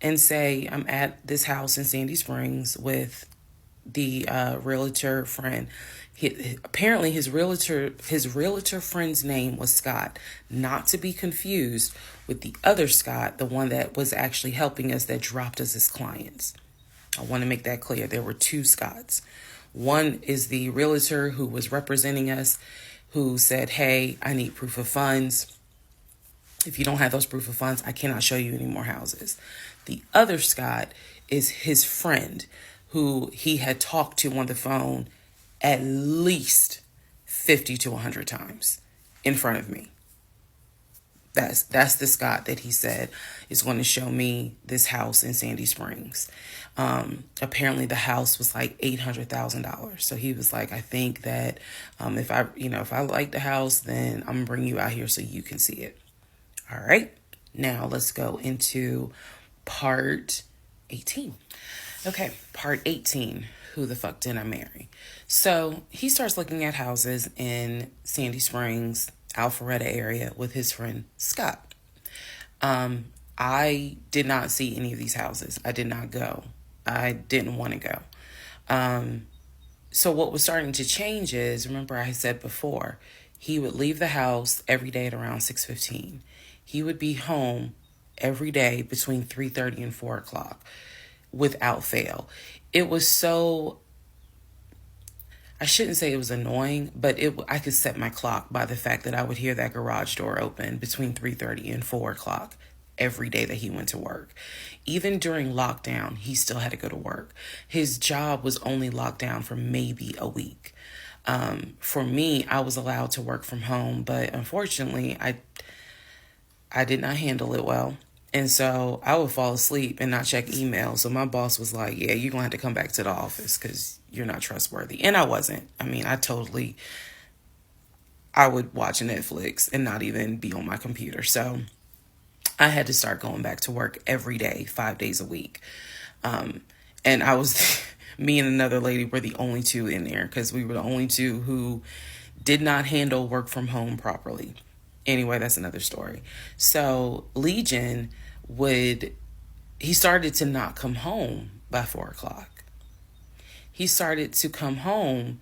B: and say, I'm at this house in Sandy Springs with the realtor friend. Apparently his realtor friend's name was Scott, not to be confused with the other Scott, the one that was actually helping us, that dropped us as clients. I want to make that clear. There were two Scotts. One is the realtor who was representing us, who said, hey, I need proof of funds. If you don't have those proof of funds, I cannot show you any more houses. The other Scott is his friend, who he had talked to on the phone at least 50 to 100 times in front of me. That's the Scott that he said is going to show me this house in Sandy Springs. Apparently the house was like $800,000. So he was like, I think that if I like the house, then I'm gonna bring you out here so you can see it. All right. Now let's go into part 18. Okay, part 18. Who the fuck did I marry? So he starts looking at houses in Sandy Springs, Alpharetta area with his friend Scott. I did not see any of these houses. I did not go. I didn't want to go. So what was starting to change is, remember I said before, he would leave the house every day at around 6:15. He would be home every day between 3:30 and 4 o'clock without fail. It was so, I shouldn't say it was annoying, but I could set my clock by the fact that I would hear that garage door open between 3:30 and 4 o'clock every day that he went to work. Even during lockdown, he still had to go to work. His job was only locked down for maybe a week. For me, I was allowed to work from home, but unfortunately, I did not handle it well. And so I would fall asleep and not check email. So my boss was like, yeah, you're going to have to come back to the office because you're not trustworthy. And I wasn't. I mean, I would watch Netflix and not even be on my computer. So I had to start going back to work every day, 5 days a week. And I was, me and another lady were the only two in there because we were the only two who did not handle work from home properly. Anyway, that's another story. So Legion he started to not come home by 4 o'clock. He started to come home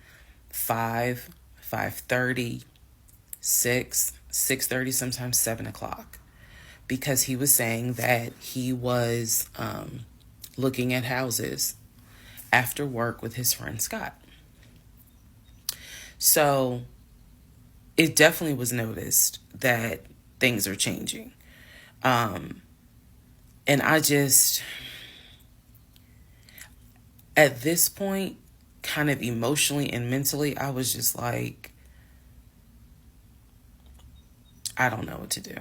B: 5, 5:30, 6, 6:30, sometimes 7 o'clock. Because he was saying that he was looking at houses after work with his friend Scott. So it definitely was noticed that things are changing. And I just, at this point, kind of emotionally and mentally, I was just like, I don't know what to do.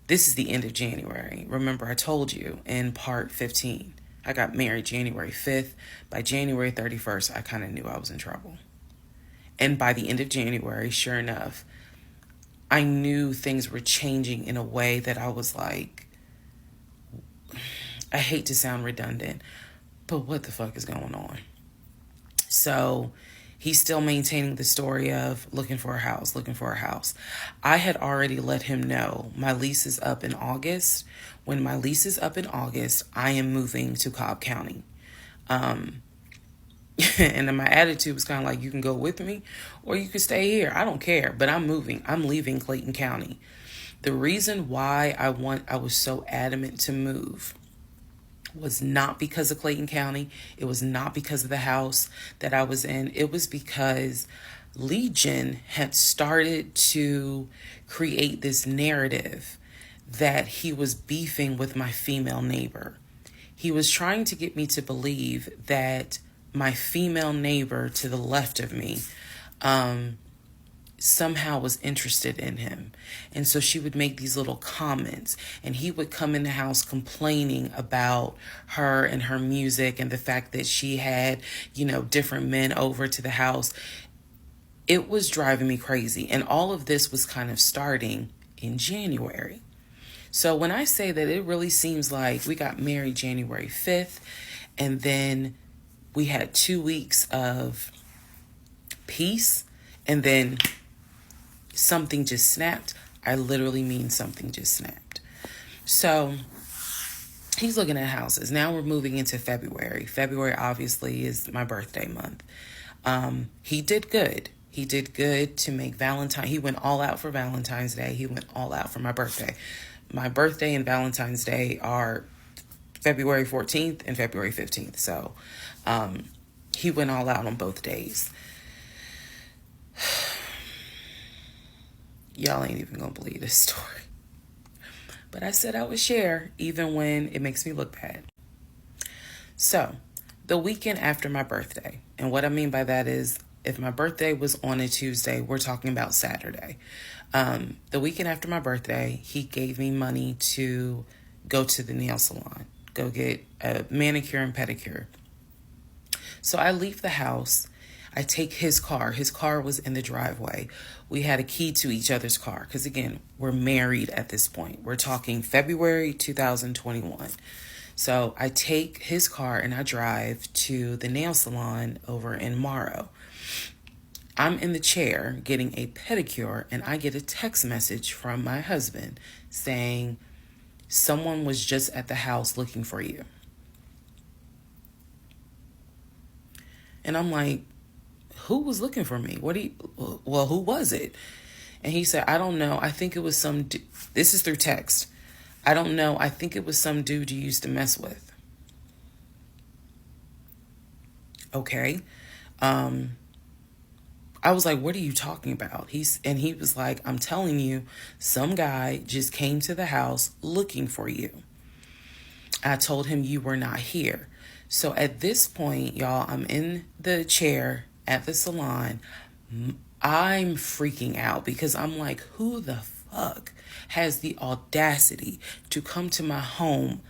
B: This is the end of January. Remember, I told you in part 15, I got married January 5th. By January 31st, I kind of knew I was in trouble. And by the end of January, sure enough, I knew things were changing in a way that I was like, I hate to sound redundant, but what the fuck is going on? So he's still maintaining the story of looking for a house. I had already let him know my lease is up in August. When my lease is up in August, I am moving to Cobb County. And then my attitude was kind of like, you can go with me or you can stay here. I don't care, but I'm moving. I'm leaving Clayton County. The reason why I was so adamant to move was not because of Clayton County. It was not because of the house that I was in. It was because Legion had started to create this narrative that he was beefing with my female neighbor. He was trying to get me to believe that my female neighbor to the left of me somehow was interested in him. And so she would make these little comments and he would come in the house complaining about her and her music and the fact that she had, different men over to the house. It was driving me crazy. And all of this was kind of starting in January. So when I say that, it really seems like we got married January 5th, and then we had 2 weeks of peace, and then something just snapped. I literally mean something just snapped. So he's looking at houses. Now we're moving into February. February obviously is my birthday month. He did good. He did good to make Valentine. He went all out for Valentine's Day. He went all out for my birthday. My birthday and Valentine's Day are February 14th and February 15th. So he went all out on both days. Y'all ain't even gonna believe this story. But I said I would share even when it makes me look bad. So, the weekend after my birthday, and what I mean by that is if my birthday was on a Tuesday, we're talking about Saturday. The weekend after my birthday, he gave me money to go to the nail salon, go get a manicure and pedicure. So I leave the house. I take his car. His car was in the driveway. We had a key to each other's car because, again, we're married at this point. We're talking February 2021. So I take his car and I drive to the nail salon over in Morrow. I'm in the chair getting a pedicure, and I get a text message from my husband saying, someone was just at the house looking for you. And I'm like, who was looking for me? Who was it? And he said, I don't know. I think it was some, this is through text. I don't know. I think it was some dude you used to mess with. Okay. I was like, what are you talking about? He was like, I'm telling you, some guy just came to the house looking for you. I told him you were not here. So at this point, y'all, I'm in the chair at the salon. I'm freaking out because I'm like, who the fuck has the audacity to come to my home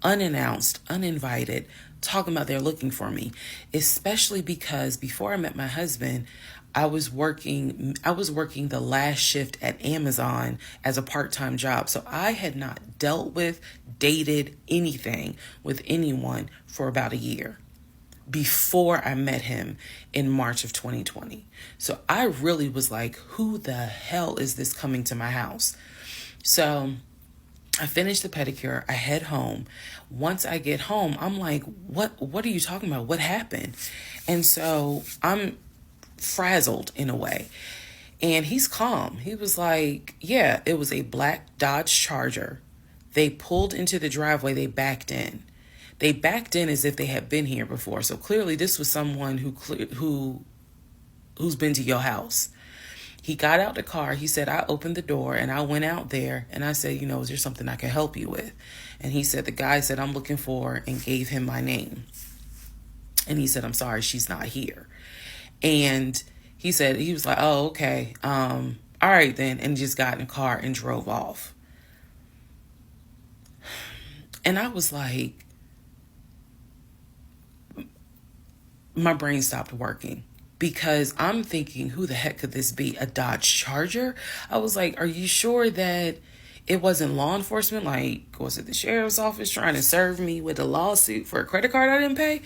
B: unannounced, uninvited, talking about they're looking for me? Especially because before I met my husband, I was working the last shift at Amazon as a part-time job. So I had not dealt with, dated anything with anyone for about a year before I met him in March of 2020. So I really was like, who the hell is this coming to my house? So I finished the pedicure. I head home. Once I get home, I'm like, what are you talking about? What happened? And so I'm frazzled in a way. And he's calm. He was like, yeah, it was a black Dodge Charger. They pulled into the driveway. They backed in. They backed in as if they had been here before. So clearly this was someone who's been to your house. He got out the car. He said, I opened the door and I went out there and I said, is there something I can help you with? And he said, the guy said, I'm looking for, and gave him my name. And he said, I'm sorry, she's not here. And he was like, oh, okay. All right then. And just got in the car and drove off. And I was like, my brain stopped working because I'm thinking, who the heck could this be? A Dodge Charger? I was like, are you sure that it wasn't law enforcement? Like, was it the sheriff's office trying to serve me with a lawsuit for a credit card I didn't pay?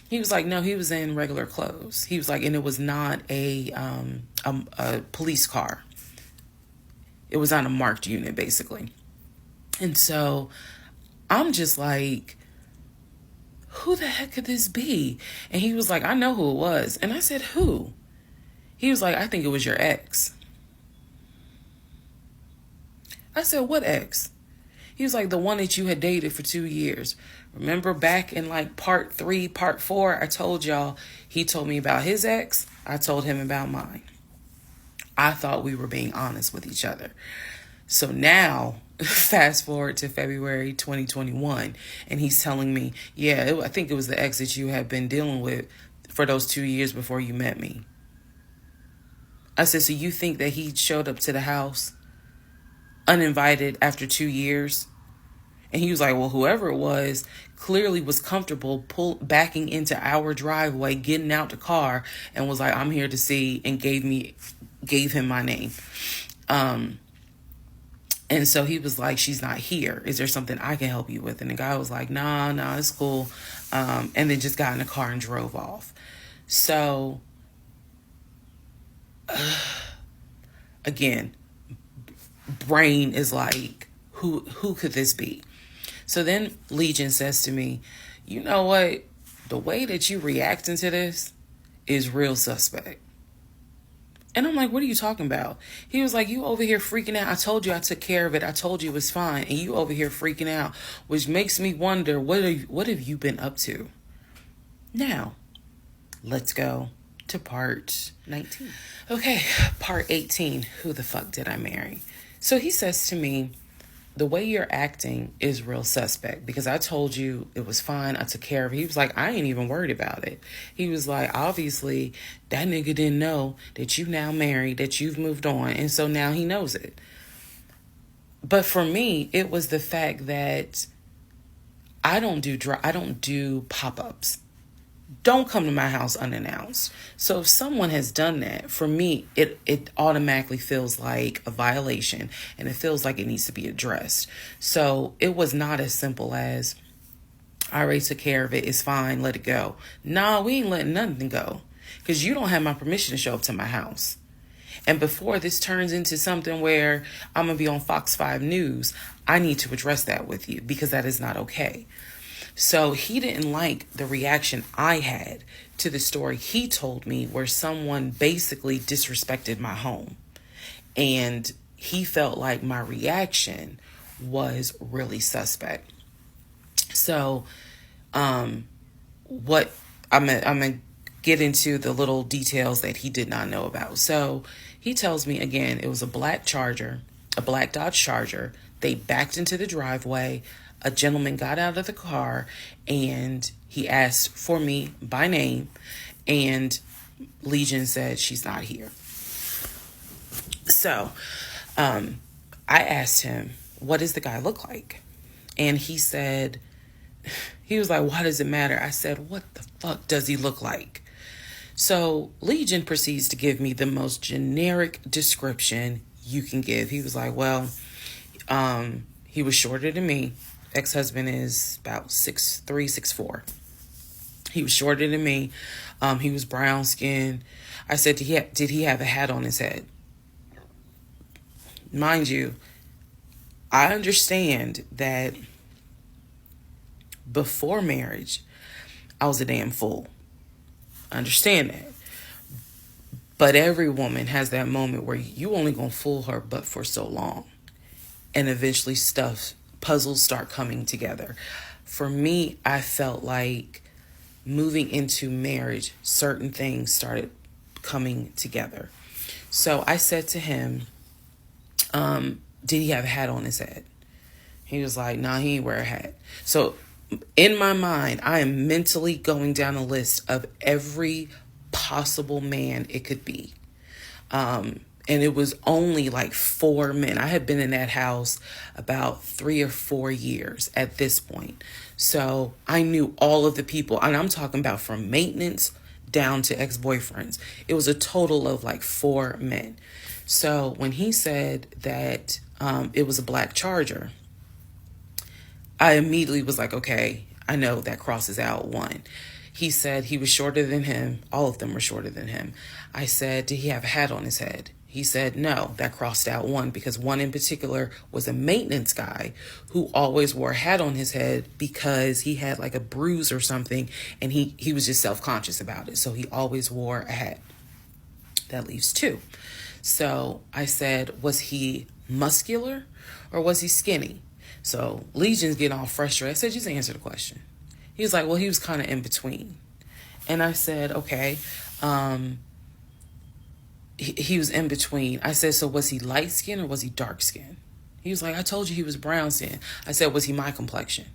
B: He was like, no, he was in regular clothes. He was like, and it was not a police car. It was on a marked unit, basically. And so I'm just like, who the heck could this be? And he was like, I know who it was. And I said, who? He was like, I think it was your ex. I said, what ex? He was like, the one that you had dated for 2 years. Remember back in like part 3, part 4, I told y'all he told me about his ex. I told him about mine. I thought we were being honest with each other. So now, fast forward to February 2021, and he's telling me, yeah, I think it was the ex that you had been dealing with for those 2 years before you met me. I said, so you think that he showed up to the house uninvited after 2 years? And he was like, well, whoever it was clearly was comfortable backing into our driveway, getting out the car, and was like, I'm here to see, and gave him my name. And so he was like, she's not here. Is there something I can help you with? And the guy was like, nah, it's cool. And then just got in the car and drove off. So, again, brain is like, who could this be? So then Legion says to me, you know what? The way that you reacting to this is real suspect. And I'm like, what are you talking about? He was like, you over here freaking out. I told you I took care of it. I told you it was fine. And you over here freaking out, which makes me wonder, what have you been up to? Now, let's go to part 19. Okay, part 18. Who the fuck did I marry? So he says to me, the way you're acting is real suspect, because I told you it was fine. I took care of it. He was like, I ain't even worried about it. He was like, obviously, that nigga didn't know that you now married, that you've moved on. And so now he knows it. But for me, it was the fact that I don't do pop-ups. Don't come to my house unannounced. So if someone has done that, for me, it automatically feels like a violation, and it feels like it needs to be addressed. So it was not as simple as, I already took care of it, it's fine, let it go. Nah, we ain't letting nothing go, because you don't have my permission to show up to my house. And before this turns into something where I'm going to be on Fox 5 News, I need to address that with you, because that is not okay. So he didn't like the reaction I had to the story he told me, where someone basically disrespected my home. And he felt like my reaction was really suspect. So what I'm gonna get into the little details that he did not know about. So he tells me, again, it was a black Dodge Charger. They backed into the driveway. A gentleman got out of the car and he asked for me by name, and Legion said she's not here. So I asked him, what does the guy look like? And he said, he was like, why does it matter? I said, what the fuck does he look like? So Legion proceeds to give me the most generic description you can give. He was like, well, he was shorter than me. Ex-husband is about 6'3", 6'4". He was shorter than me. He was brown skinned. I said, did he have a hat on his head? Mind you, I understand that before marriage, I was a damn fool. I understand that. But every woman has that moment where you only gonna fool her but for so long. And eventually puzzles start coming together. For me, I felt like moving into marriage, certain things started coming together. So I said to him, did he have a hat on his head? He was like, nah, he ain't wear a hat. So in my mind, I am mentally going down a list of every possible man it could be. And it was only like 4 men. I had been in that house about 3 or 4 years at this point. So I knew all of the people. And I'm talking about from maintenance down to ex-boyfriends. It was a total of like 4 men. So when he said that it was a black Charger, I immediately was like, okay, I know that crosses out one. He said he was shorter than him. All of them were shorter than him. I said, did he have a hat on his head? He said, no, that crossed out one, because one in particular was a maintenance guy who always wore a hat on his head because he had like a bruise or something, and he was just self-conscious about it. So he always wore a hat. That leaves 2. So I said, was he muscular or was he skinny? So Legion's getting all frustrated. I said, just answer the question. He was like, well, he was kind of in between. And I said, okay. He was in between. I said, so was he light skin or was he dark skin? He was like, I told you he was brown skin. I said, was he my complexion?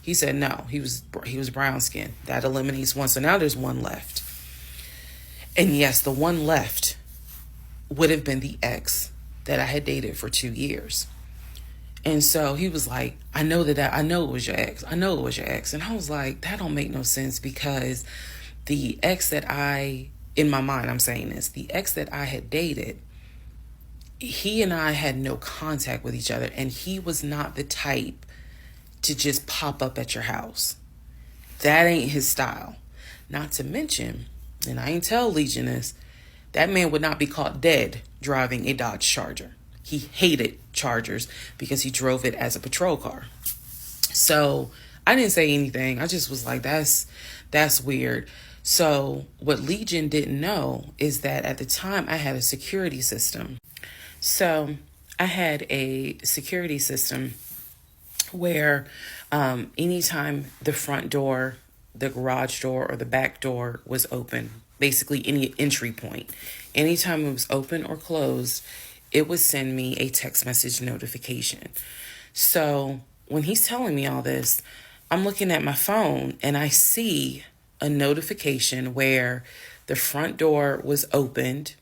B: He said, no, he was brown skin. That eliminates one. So now there's one left. And yes, the one left would have been the ex that I had dated for 2 years. And so he was like, I know it was your ex. I know it was your ex. And I was like, that don't make no sense, because the ex that in my mind, I'm saying this, the ex that I had dated, he and I had no contact with each other, and he was not the type to just pop up at your house. That ain't his style. Not to mention, and I ain't tell Legion this, that man would not be caught dead driving a Dodge Charger. He hated Chargers because he drove it as a patrol car. So I didn't say anything. I just was like, that's weird. So what Legion didn't know is that at the time I had a security system. So I had a security system where anytime the front door, the garage door, or the back door was open, basically any entry point, anytime it was open or closed, it would send me a text message notification. So when he's telling me all this, I'm looking at my phone and I see a notification where the front door was opened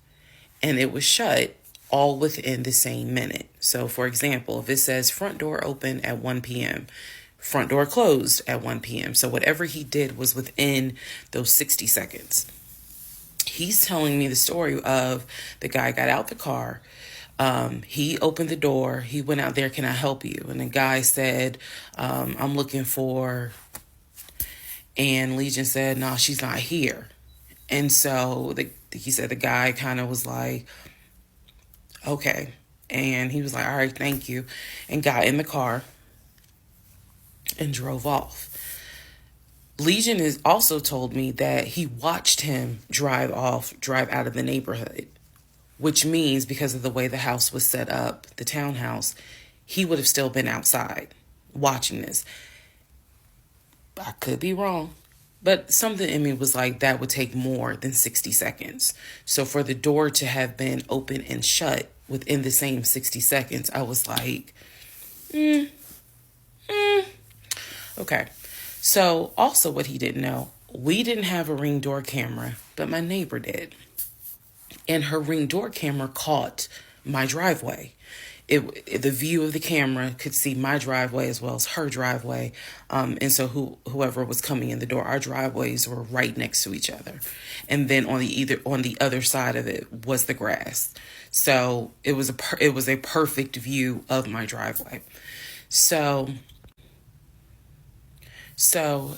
B: and it was shut all within the same minute. So for example, if it says front door open at 1 p.m., front door closed at 1 p.m. So whatever he did was within those 60 seconds. He's telling me the story of the guy got out the car. He opened the door. He went out there. Can I help you? And the guy said, I'm looking for, and Legion said, no, she's not here. And so he said the guy kind of was like, okay. And he was like, all right, thank you. And got in the car and drove off. Legion has also told me that he watched him drive out of the neighborhood, which means because of the way the house was set up, the townhouse, he would have still been outside watching this. I could be wrong, but something in me was like, that would take more than 60 seconds. So for the door to have been open and shut within the same 60 seconds, I was like, okay. So also what he didn't know, we didn't have a Ring door camera, but my neighbor did. And her Ring door camera caught my driveway. The view of the camera could see my driveway as well as her driveway. And so whoever was coming in the door, our driveways were right next to each other. And then on the other side of it was the grass. So it was a perfect view of my driveway. So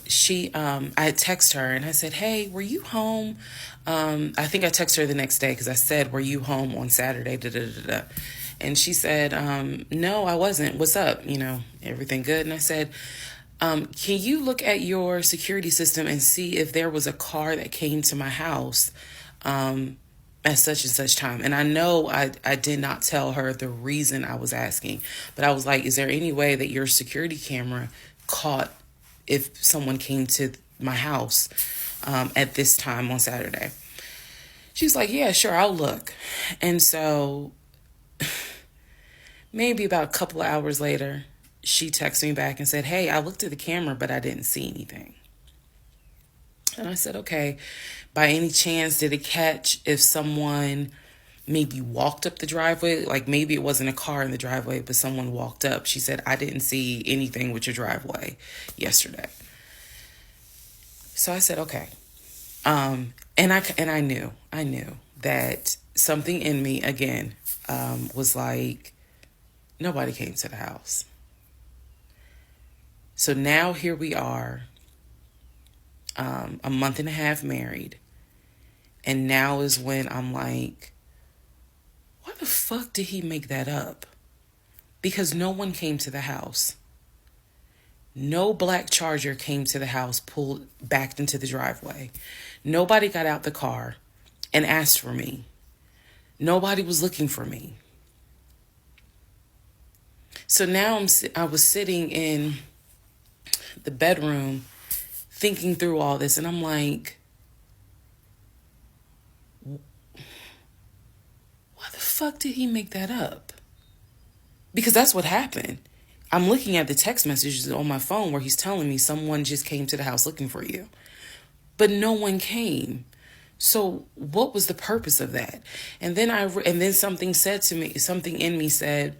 B: she, I had texted her and I said, hey, were you home? I think I texted her the next day because I said, were you home on Saturday? And she said, no, I wasn't. What's up? Everything good? And I said, can you look at your security system and see if there was a car that came to my house at such and such time? And I know I did not tell her the reason I was asking, but I was like, is there any way that your security camera caught if someone came to my house at this time on Saturday? She's like, yeah, sure, I'll look. And so maybe about a couple of hours later, she texted me back and said, hey, I looked at the camera, but I didn't see anything. And I said, okay, by any chance, did it catch if someone maybe walked up the driveway? Like maybe it wasn't a car in the driveway, but someone walked up. She said, I didn't see anything with your driveway yesterday. So I said, okay. And I knew that something in me again was like, nobody came to the house. So now here we are, a month and a half married. And now is when I'm like, why the fuck did he make that up? Because no one came to the house. No black Charger came to the house, backed into the driveway. Nobody got out the car and asked for me. Nobody was looking for me. So now I was sitting in the bedroom thinking through all this, and I'm like, why the fuck did he make that up? Because that's what happened. I'm looking at the text messages on my phone where he's telling me someone just came to the house looking for you. But no one came. So what was the purpose of that? And then something said to me, something in me said,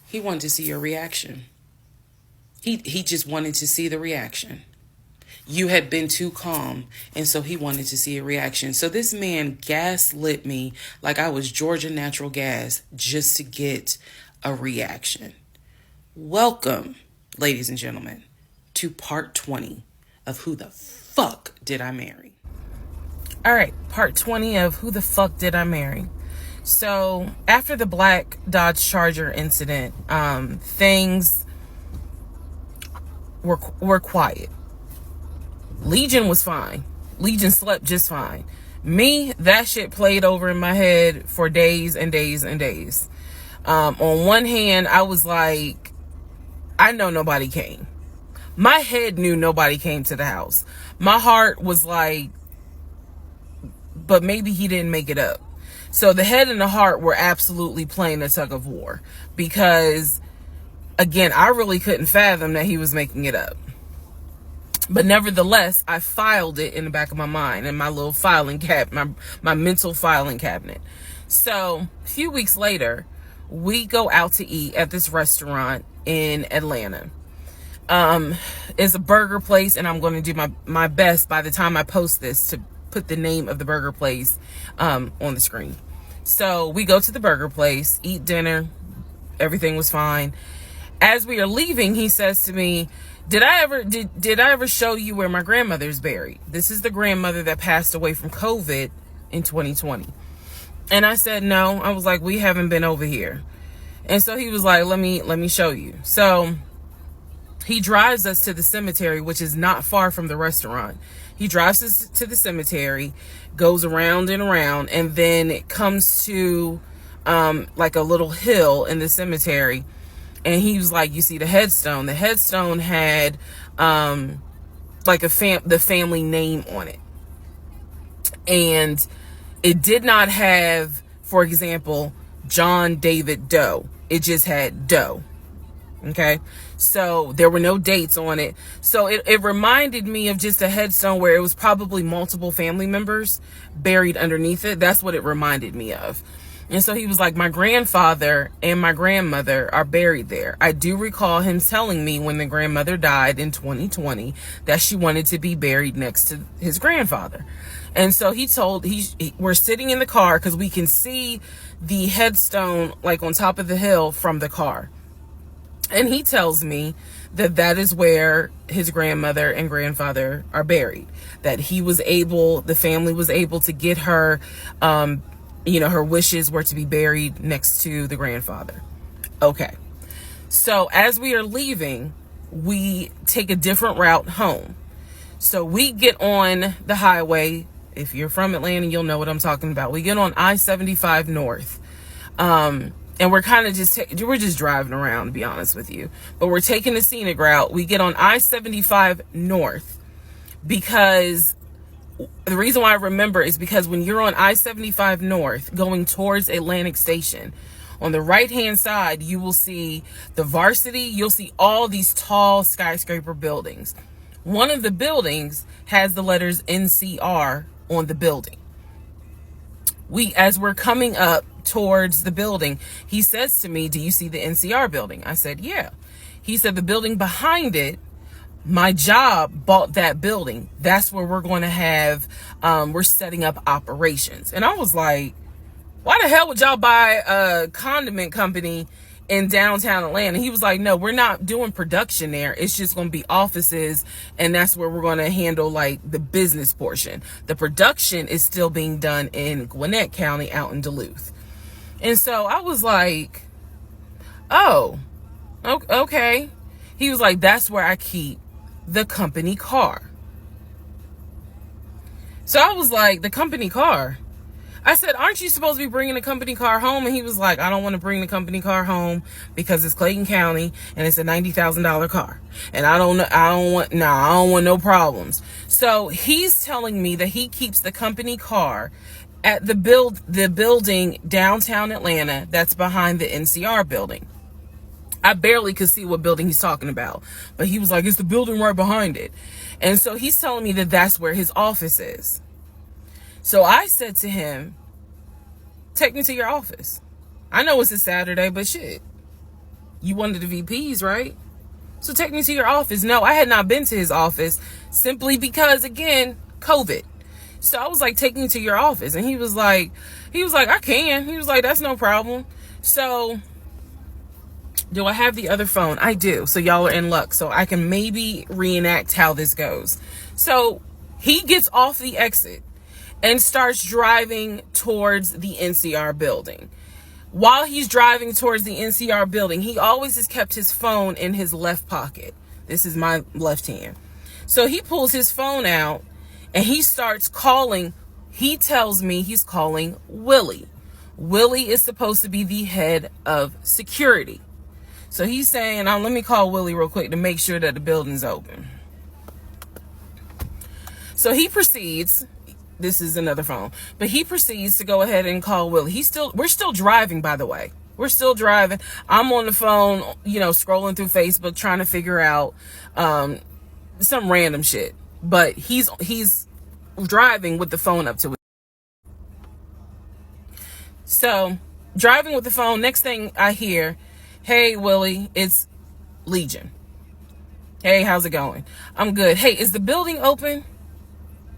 B: he wanted to see your reaction. He just wanted to see the reaction. you had been too calm, and so he wanted to see a reaction. So this man gaslit me like I was Georgia Natural Gas just to get a reaction. Welcome, ladies and gentlemen, to part 20 of Who the Fuck Did I Marry? All right, part 20 of Who the Fuck Did I Marry? So after the black Dodge Charger incident, things were quiet. Legion was fine. Legion slept just fine. Me, that shit played over in my head for days and days and days. On one hand, I was like, I know nobody came. My head knew nobody came to the house. My heart was like, but maybe he didn't make it up. So the head and the heart were absolutely playing a tug of war because, again, I really couldn't fathom that he was making it up. But nevertheless, I filed it in the back of my mind in my little filing my mental filing cabinet. So a few weeks later, we go out to eat at this restaurant in Atlanta. It's a burger place, and I'm going to do my best by the time I post this to put the name of the burger place on the screen. So we go to the burger place, eat dinner. Everything was fine. As we are leaving, he says to me, did I ever show you where my grandmother's buried? This is the grandmother that passed away from COVID in 2020. And I said, no. I was like, we haven't been over here. And so he was like, let me show you. So he drives us to the cemetery, which is not far from the restaurant. He drives us to the cemetery, goes around and around, and then it comes to like a little hill in the cemetery. And he was like, you see the headstone. The headstone had like the family name on it. And it did not have, for example, John David Doe. It just had Doe. Okay. So there were no dates on it. So it reminded me of just a headstone where it was probably multiple family members buried underneath it. That's what it reminded me of. And so he was like, my grandfather and my grandmother are buried there. I do recall him telling me when the grandmother died in 2020 that she wanted to be buried next to his grandfather. And so we're sitting in the car because we can see the headstone like on top of the hill from the car. And he tells me that is where his grandmother and grandfather are buried. That the family was able to get her, her wishes were to be buried next to the grandfather. Okay. So as we are leaving, we take a different route home. So we get on the highway. If you're from Atlanta, you'll know what I'm talking about. We get on I-75 North. And we're kind of we're just driving around, to be honest with you. But we're taking the scenic route. We get on I-75 North because the reason why I remember is because when you're on I-75 North going towards Atlantic Station, on the right-hand side, you will see the Varsity. You'll see all these tall skyscraper buildings. One of the buildings has the letters NCR on the building. As we're coming up towards the building, he says to me, do you see the NCR building? I said, yeah. He said, the building behind it, my job bought that building. That's where we're going to have, we're setting up operations. And I was like, why the hell would y'all buy a condiment company in downtown Atlanta? He was like, no, we're not doing production there. It's just going to be offices. And that's where we're going to handle like the business portion. The production is still being done in Gwinnett County out in Duluth. And so I was like, oh, okay. He was like, that's where I keep the company car. So I was like, the company car? I said, aren't you supposed to be bringing the company car home? And he was like, I don't want to bring the company car home because it's Clayton County and it's a $90,000 car. And I don't want no problems. So he's telling me that he keeps the company car at the building downtown Atlanta that's behind the NCR building. I barely could see what building he's talking about, but he was like, it's the building right behind it. And so he's telling me that that's where his office is. So I said to him, take me to your office. I know it's a Saturday, but shit, you one of the VPs, right? So take me to your office. No, I had not been to his office simply because, again, COVID. So I was like, take me to your office. And he was like, I can. He was like, that's no problem. So do I have the other phone? I do. So y'all are in luck. So I can maybe reenact how this goes. So he gets off the exit and starts driving towards the NCR building. While he's driving towards the NCR building, he always has kept his phone in his left pocket. This is my left hand. So he pulls his phone out and he starts calling. He tells me he's calling Willie. Willie is supposed to be the head of security. So he's saying, let me call Willie real quick to make sure that the building's open. So he proceeds. This is another phone, but he proceeds to go ahead and call Willie. We're still driving, by the way. We're still driving. I'm on the phone, scrolling through Facebook, trying to figure out some random shit. But he's driving with the phone up to it. So driving with the phone. Next thing I hear, hey Willie, it's Legion. Hey, how's it going? I'm good. Hey, is the building open?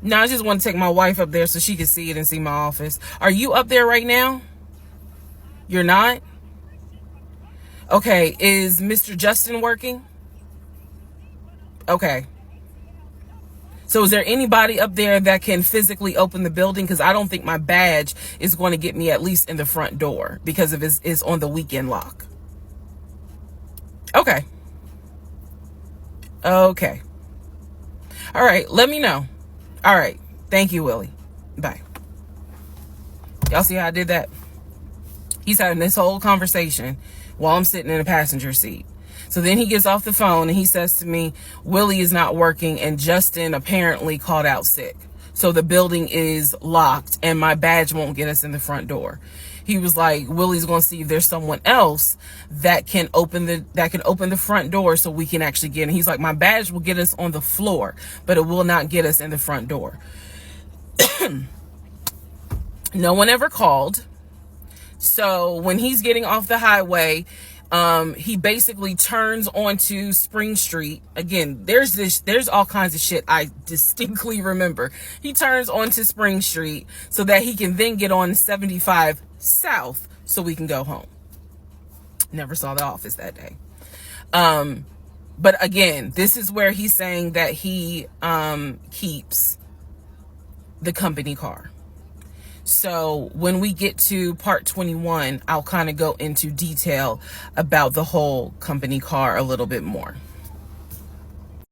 B: No, I just want to take my wife up there so she can see it and see my office. Are you up there right now? You're not? Okay, is Mr. Justin working? Okay. So is there anybody up there that can physically open the building? Because I don't think my badge is going to get me at least in the front door because of it's on the weekend lock. Okay. Okay. All right, let me know. All right. Thank you, Willie. Bye. Y'all see how I did that? He's having this whole conversation while I'm sitting in a passenger seat. So then he gets off the phone and he says to me, Willie is not working and Justin apparently called out sick. So the building is locked and my badge won't get us in the front door. He was like, Willie's going to see if there's someone else that can open the front door so we can actually get in. He's like, my badge will get us on the floor, but it will not get us in the front door. No one ever called. So when he's getting off the highway, he basically turns onto Spring Street. Again, there's all kinds of shit I distinctly remember. He turns onto Spring Street so that he can then get on 75 South so we can go home. Never saw the office that day. But again, this is where he's saying that he keeps the company car. So when we get to part 21, I'll kind of go into detail about the whole company car a little bit more.